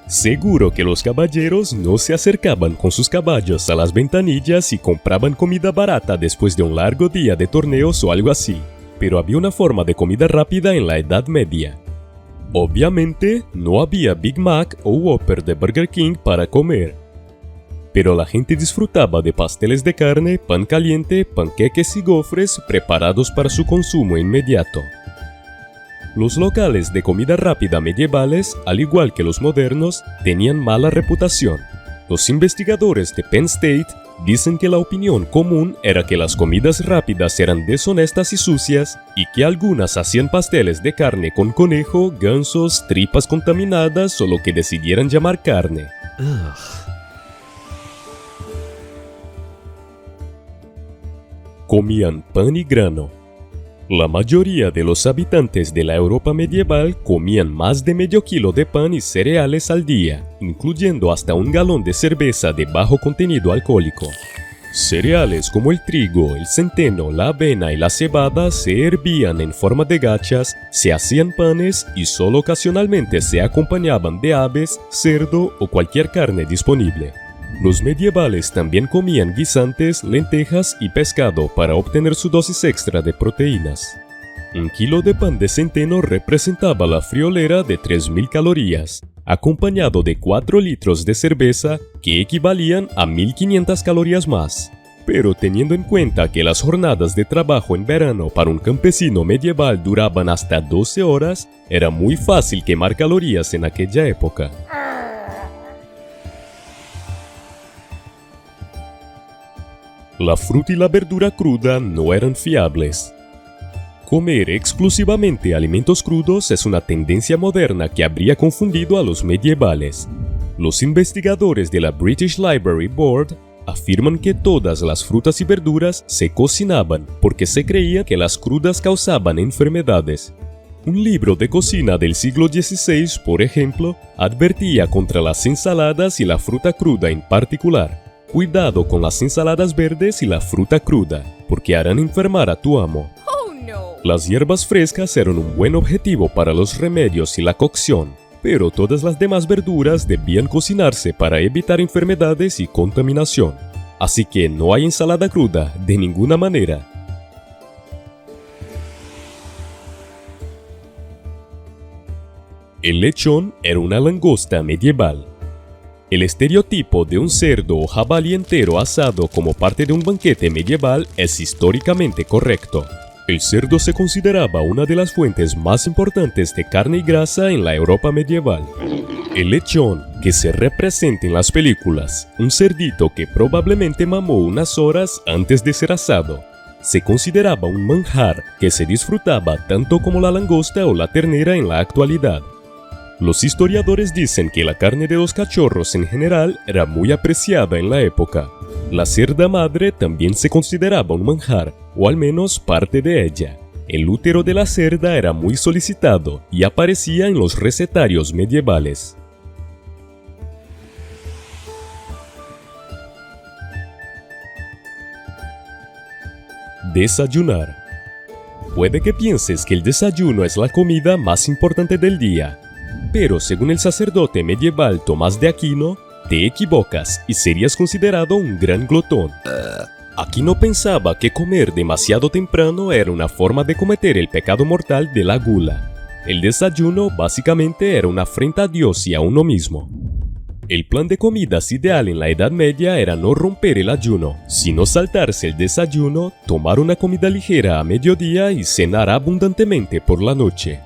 S2: Seguro que los caballeros no se acercaban con sus caballos a las ventanillas y compraban comida barata después de un largo día de torneos o algo así, pero había una forma de comida rápida en la Edad Media. Obviamente, no había Big Mac o Whopper de Burger King para comer, pero la gente disfrutaba de pasteles de carne, pan caliente, panqueques y gofres preparados para su consumo inmediato. Los locales de comida rápida medievales, al igual que los modernos, tenían mala reputación. Los investigadores de Penn State dicen que la opinión común era que las comidas rápidas eran deshonestas y sucias y que algunas hacían pasteles de carne con conejo, gansos, tripas contaminadas o lo que decidieran llamar carne. Comían pan y grano. La mayoría de los habitantes de la Europa medieval comían más de medio kilo de pan y cereales al día, incluyendo hasta un galón de cerveza de bajo contenido alcohólico. Cereales como el trigo, el centeno, la avena y la cebada se hervían en forma de gachas, se hacían panes y solo ocasionalmente se acompañaban de aves, cerdo o cualquier carne disponible. Los medievales también comían guisantes, lentejas y pescado para obtener su dosis extra de proteínas. Un kilo de pan de centeno representaba la friolera de 3.000 calorías, acompañado de 4 litros de cerveza que equivalían a 1.500 calorías más. Pero teniendo en cuenta que las jornadas de trabajo en verano para un campesino medieval duraban hasta 12 horas, era muy fácil quemar calorías en aquella época. La fruta y la verdura cruda no eran fiables. Comer exclusivamente alimentos crudos es una tendencia moderna que habría confundido a los medievales. Los investigadores de la British Library Board afirman que todas las frutas y verduras se cocinaban porque se creía que las crudas causaban enfermedades. Un libro de cocina del siglo XVI, por ejemplo, advertía contra las ensaladas y la fruta cruda en particular. Cuidado con las ensaladas verdes y la fruta cruda, porque harán enfermar a tu amo.
S3: Oh, no.
S2: Las hierbas frescas eran un buen objetivo para los remedios y la cocción, pero todas las demás verduras debían cocinarse para evitar enfermedades y contaminación. Así que no hay ensalada cruda de ninguna manera. El lechón era una langosta medieval. El estereotipo de un cerdo o jabalí entero asado como parte de un banquete medieval es históricamente correcto. El cerdo se consideraba una de las fuentes más importantes de carne y grasa en la Europa medieval. El lechón, que se representa en las películas, un cerdito que probablemente mamó unas horas antes de ser asado, se consideraba un manjar que se disfrutaba tanto como la langosta o la ternera en la actualidad. Los historiadores dicen que la carne de los cachorros en general era muy apreciada en la época. La cerda madre también se consideraba un manjar, o al menos parte de ella. El útero de la cerda era muy solicitado y aparecía en los recetarios medievales. Desayunar. Puede que pienses que el desayuno es la comida más importante del día, pero según el sacerdote medieval Tomás de Aquino, te equivocas y serías considerado un gran glotón. Aquino pensaba que comer demasiado temprano era una forma de cometer el pecado mortal de la gula. El desayuno básicamente era una afrenta a Dios y a uno mismo. El plan de comidas ideal en la Edad Media era no romper el ayuno, sino saltarse el desayuno, tomar una comida ligera a mediodía y cenar abundantemente por la noche.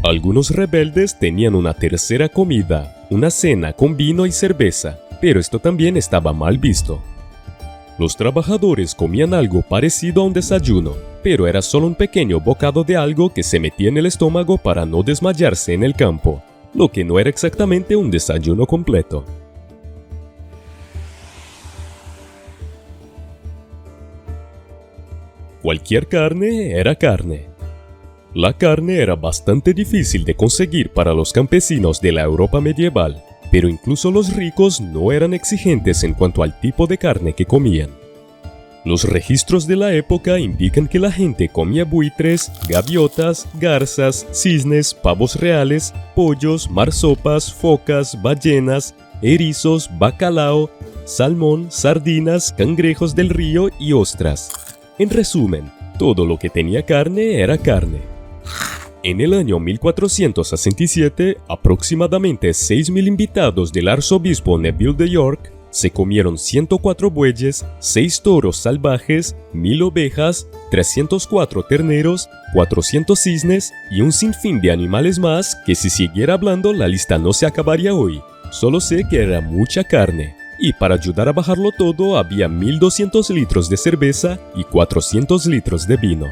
S2: Algunos rebeldes tenían una tercera comida, una cena con vino y cerveza, pero esto también estaba mal visto. Los trabajadores comían algo parecido a un desayuno, pero era solo un pequeño bocado de algo que se metía en el estómago para no desmayarse en el campo, lo que no era exactamente un desayuno completo. Cualquier carne era carne. La carne era bastante difícil de conseguir para los campesinos de la Europa medieval, pero incluso los ricos no eran exigentes en cuanto al tipo de carne que comían. Los registros de la época indican que la gente comía buitres, gaviotas, garzas, cisnes, pavos reales, pollos, marsopas, focas, ballenas, erizos, bacalao, salmón, sardinas, cangrejos del río y ostras. En resumen, todo lo que tenía carne era carne. En el año 1467, aproximadamente 6.000 invitados del arzobispo Neville de York Se comieron 104 bueyes, 6 toros salvajes, 1000 ovejas, 304 terneros, 400 cisnes y un sinfín de animales más que si siguiera hablando la lista no se acabaría hoy. Solo sé que era mucha carne. Y para ayudar a bajarlo todo había 1200 litros de cerveza y 400 litros de vino.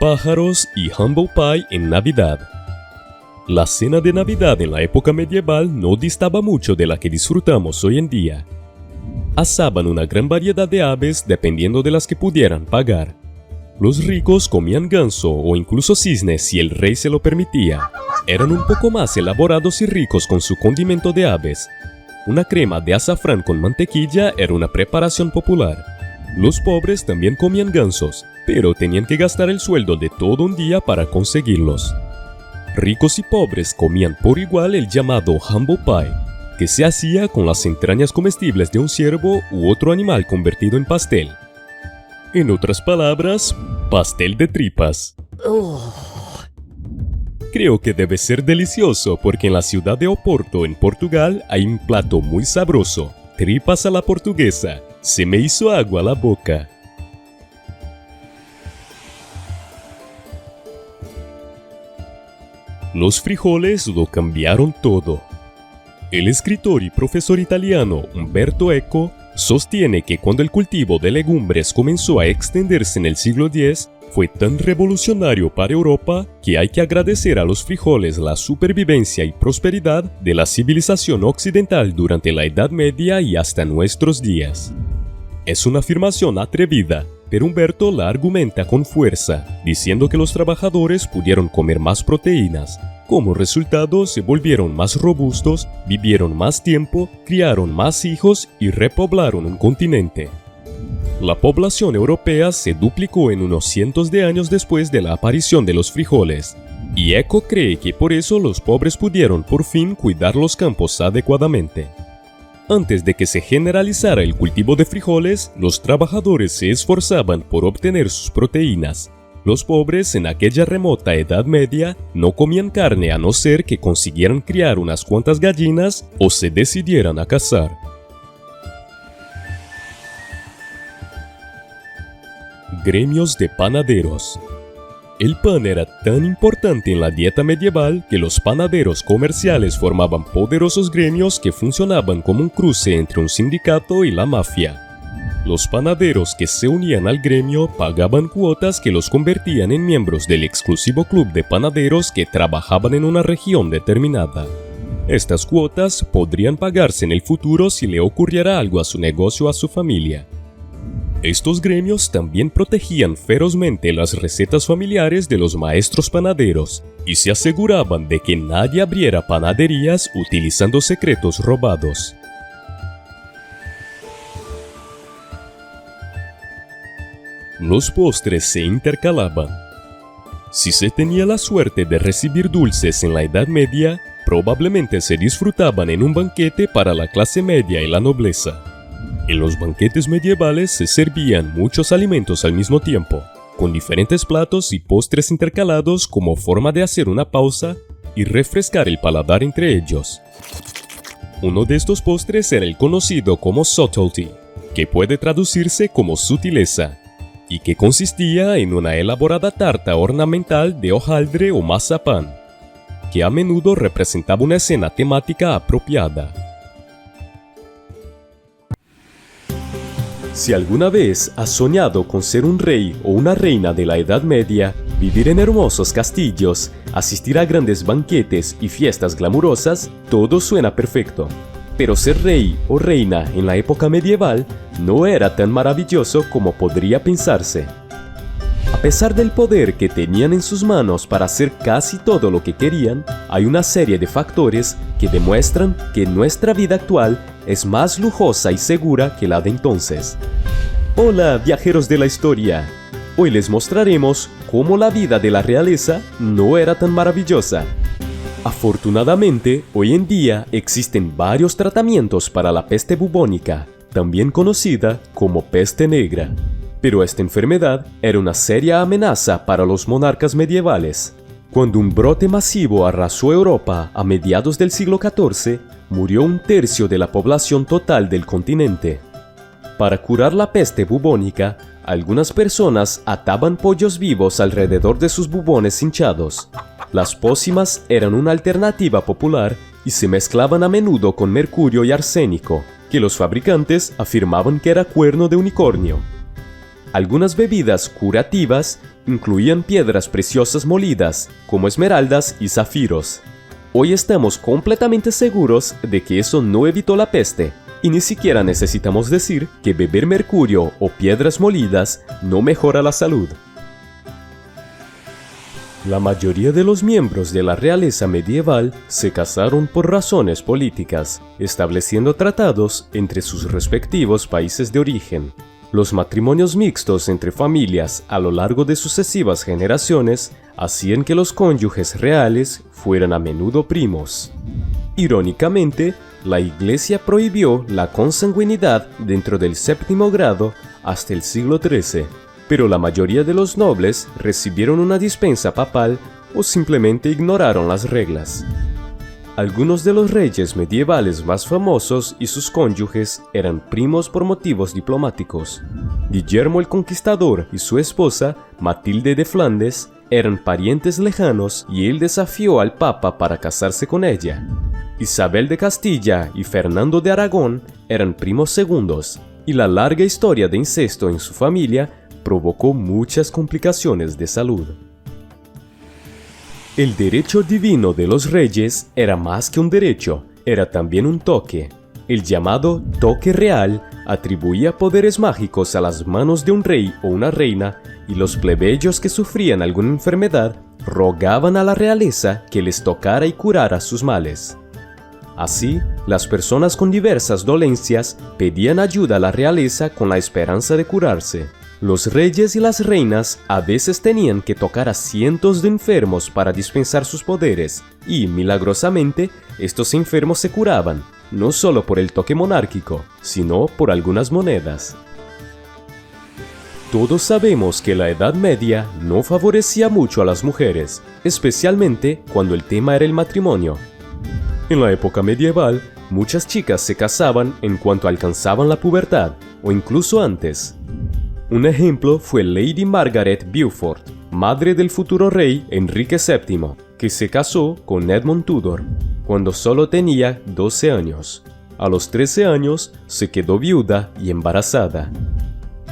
S2: Pájaros y humble pie en Navidad. La cena de Navidad en la época medieval no distaba mucho de la que disfrutamos hoy en día. Asaban una gran variedad de aves dependiendo de las que pudieran pagar. Los ricos comían ganso o incluso cisnes si el rey se lo permitía. Eran un poco más elaborados y ricos con su condimento de aves. Una crema de azafrán con mantequilla era una preparación popular. Los pobres también comían gansos, pero tenían que gastar el sueldo de todo un día para conseguirlos. Ricos y pobres comían por igual el llamado humble pie, que se hacía con las entrañas comestibles de un ciervo u otro animal convertido en pastel. En otras palabras, pastel de tripas. Creo que debe ser delicioso porque en la ciudad de Oporto, en Portugal, hay un plato muy sabroso, tripas a la portuguesa. Se me hizo agua la boca. Los frijoles lo cambiaron todo. El escritor y profesor italiano Umberto Eco sostiene que cuando el cultivo de legumbres comenzó a extenderse en el siglo X, fue tan revolucionario para Europa que hay que agradecer a los frijoles la supervivencia y prosperidad de la civilización occidental durante la Edad Media y hasta nuestros días. Es una afirmación atrevida, pero Umberto la argumenta con fuerza, diciendo que los trabajadores pudieron comer más proteínas. Como resultado, se volvieron más robustos, vivieron más tiempo, criaron más hijos y repoblaron un continente. La población europea se duplicó en unos cientos de años después de la aparición de los frijoles, y Eco cree que por eso los pobres pudieron por fin cuidar los campos adecuadamente. Antes de que se generalizara el cultivo de frijoles, los trabajadores se esforzaban por obtener sus proteínas. Los pobres en aquella remota Edad Media no comían carne a no ser que consiguieran criar unas cuantas gallinas o se decidieran a cazar. Gremios de panaderos. El pan era tan importante en la dieta medieval que los panaderos comerciales formaban poderosos gremios que funcionaban como un cruce entre un sindicato y la mafia. Los panaderos que se unían al gremio pagaban cuotas que los convertían en miembros del exclusivo club de panaderos que trabajaban en una región determinada. Estas cuotas podrían pagarse en el futuro si le ocurriera algo a su negocio o a su familia. Estos gremios también protegían ferozmente las recetas familiares de los maestros panaderos y se aseguraban de que nadie abriera panaderías utilizando secretos robados. Los postres se intercalaban. Si se tenía la suerte de recibir dulces en la Edad Media, probablemente se disfrutaban en un banquete para la clase media y la nobleza. En los banquetes medievales se servían muchos alimentos al mismo tiempo, con diferentes platos y postres intercalados como forma de hacer una pausa y refrescar el paladar entre ellos. Uno de estos postres era el conocido como subtlety, que puede traducirse como sutileza, y que consistía en una elaborada tarta ornamental de hojaldre o mazapán, que a menudo representaba una escena temática apropiada. Si alguna vez has soñado con ser un rey o una reina de la Edad Media, vivir en hermosos castillos, asistir a grandes banquetes y fiestas glamurosas, todo suena perfecto. Pero ser rey o reina en la época medieval no era tan maravilloso como podría pensarse. A pesar del poder que tenían en sus manos para hacer casi todo lo que querían, hay una serie de factores que demuestran que nuestra vida actual es más lujosa y segura que la de entonces. Hola, viajeros de la historia. Hoy les mostraremos cómo la vida de la realeza no era tan maravillosa. Afortunadamente, hoy en día existen varios tratamientos para la peste bubónica, también conocida como peste negra. Pero esta enfermedad era una seria amenaza para los monarcas medievales. Cuando un brote masivo arrasó Europa a mediados del siglo XIV, murió un tercio de la población total del continente. Para curar la peste bubónica, algunas personas ataban pollos vivos alrededor de sus bubones hinchados. Las pócimas eran una alternativa popular y se mezclaban a menudo con mercurio y arsénico, que los fabricantes afirmaban que era cuerno de unicornio. Algunas bebidas curativas incluían piedras preciosas molidas, como esmeraldas y zafiros. Hoy estamos completamente seguros de que eso no evitó la peste, y ni siquiera necesitamos decir que beber mercurio o piedras molidas no mejora la salud. La mayoría de los miembros de la realeza medieval se casaron por razones políticas, estableciendo tratados entre sus respectivos países de origen. Los matrimonios mixtos entre familias a lo largo de sucesivas generaciones hacían que los cónyuges reales fueran a menudo primos. Irónicamente, la Iglesia prohibió la consanguinidad dentro del séptimo grado hasta el siglo XIII, pero la mayoría de los nobles recibieron una dispensa papal o simplemente ignoraron las reglas. Algunos de los reyes medievales más famosos y sus cónyuges eran primos por motivos diplomáticos. Guillermo el Conquistador y su esposa, Matilde de Flandes, eran parientes lejanos y él desafió al Papa para casarse con ella. Isabel de Castilla y Fernando de Aragón eran primos segundos, y la larga historia de incesto en su familia provocó muchas complicaciones de salud. El derecho divino de los reyes era más que un derecho, era también un toque. El llamado toque real atribuía poderes mágicos a las manos de un rey o una reina, y los plebeyos que sufrían alguna enfermedad rogaban a la realeza que les tocara y curara sus males. Así, las personas con diversas dolencias pedían ayuda a la realeza con la esperanza de curarse. Los reyes y las reinas a veces tenían que tocar a cientos de enfermos para dispensar sus poderes, y, milagrosamente, estos enfermos se curaban, no solo por el toque monárquico, sino por algunas monedas. Todos sabemos que la Edad Media no favorecía mucho a las mujeres, especialmente cuando el tema era el matrimonio. En la época medieval, muchas chicas se casaban en cuanto alcanzaban la pubertad, o incluso antes. Un ejemplo fue Lady Margaret Beaufort, madre del futuro rey Enrique VII, que se casó con Edmund Tudor, cuando solo tenía 12 años. A los 13 años se quedó viuda y embarazada.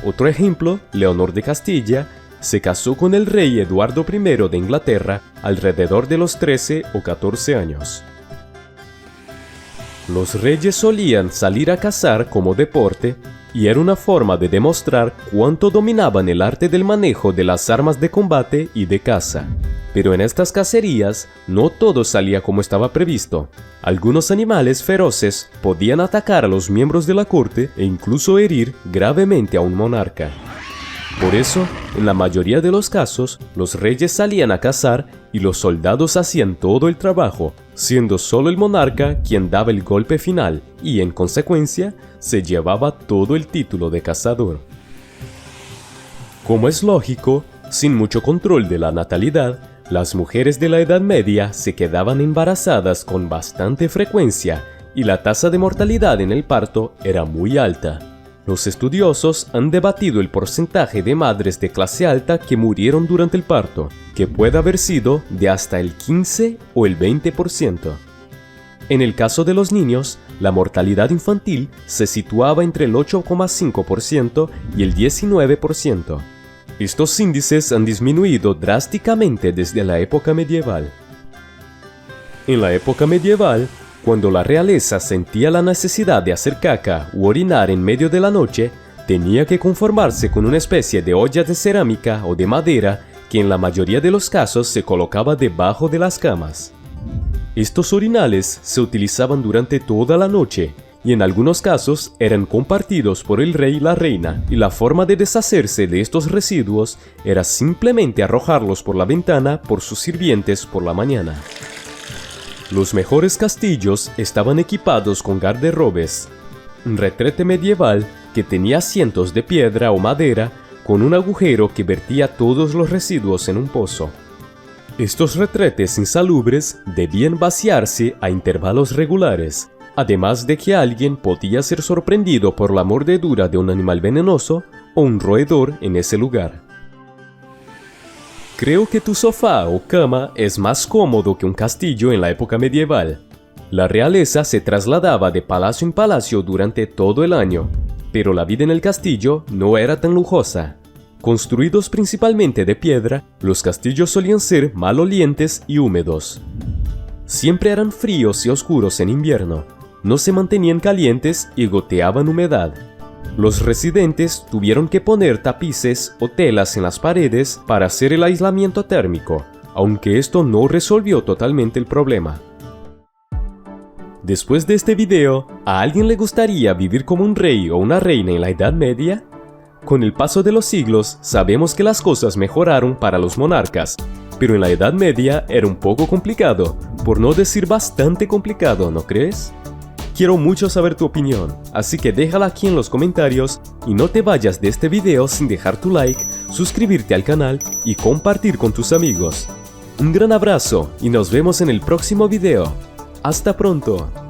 S2: Otro ejemplo, Leonor de Castilla, se casó con el rey Eduardo I de Inglaterra alrededor de los 13 o 14 años. Los reyes solían salir a cazar como deporte, y era una forma de demostrar cuánto dominaban el arte del manejo de las armas de combate y de caza. Pero en estas cacerías no todo salía como estaba previsto. Algunos animales feroces podían atacar a los miembros de la corte e incluso herir gravemente a un monarca. Por eso, en la mayoría de los casos, los reyes salían a cazar y los soldados hacían todo el trabajo, siendo solo el monarca quien daba el golpe final y, en consecuencia, se llevaba todo el título de cazador. Como es lógico, sin mucho control de la natalidad, las mujeres de la Edad Media se quedaban embarazadas con bastante frecuencia y la tasa de mortalidad en el parto era muy alta. Los estudiosos han debatido el porcentaje de madres de clase alta que murieron durante el parto, que puede haber sido de hasta el 15 o el 20%. En el caso de los niños, la mortalidad infantil se situaba entre el 8,5% y el 19%. Estos índices han disminuido drásticamente desde la época medieval. En la época medieval, cuando la realeza sentía la necesidad de hacer caca u orinar en medio de la noche, tenía que conformarse con una especie de olla de cerámica o de madera que en la mayoría de los casos se colocaba debajo de las camas. Estos orinales se utilizaban durante toda la noche y en algunos casos eran compartidos por el rey y la reina, y la forma de deshacerse de estos residuos era simplemente arrojarlos por la ventana por sus sirvientes por la mañana. Los mejores castillos estaban equipados con guarderrobes, un retrete medieval que tenía asientos de piedra o madera con un agujero que vertía todos los residuos en un pozo. Estos retretes insalubres debían vaciarse a intervalos regulares, además de que alguien podía ser sorprendido por la mordedura de un animal venenoso o un roedor en ese lugar. Creo que tu sofá o cama es más cómodo que un castillo en la época medieval. La realeza se trasladaba de palacio en palacio durante todo el año, pero la vida en el castillo no era tan lujosa. Construidos principalmente de piedra, los castillos solían ser malolientes y húmedos. Siempre eran fríos y oscuros en invierno, no se mantenían calientes y goteaban humedad. Los residentes tuvieron que poner tapices o telas en las paredes para hacer el aislamiento térmico, aunque esto no resolvió totalmente el problema. Después de este video, ¿a alguien le gustaría vivir como un rey o una reina en la Edad Media? Con el paso de los siglos, sabemos que las cosas mejoraron para los monarcas, pero en la Edad Media era un poco complicado, por no decir bastante complicado, ¿no crees? Quiero mucho saber tu opinión, así que déjala aquí en los comentarios y no te vayas de este video sin dejar tu like, suscribirte al canal y compartir con tus amigos. Un gran abrazo y nos vemos en el próximo video. ¡Hasta pronto!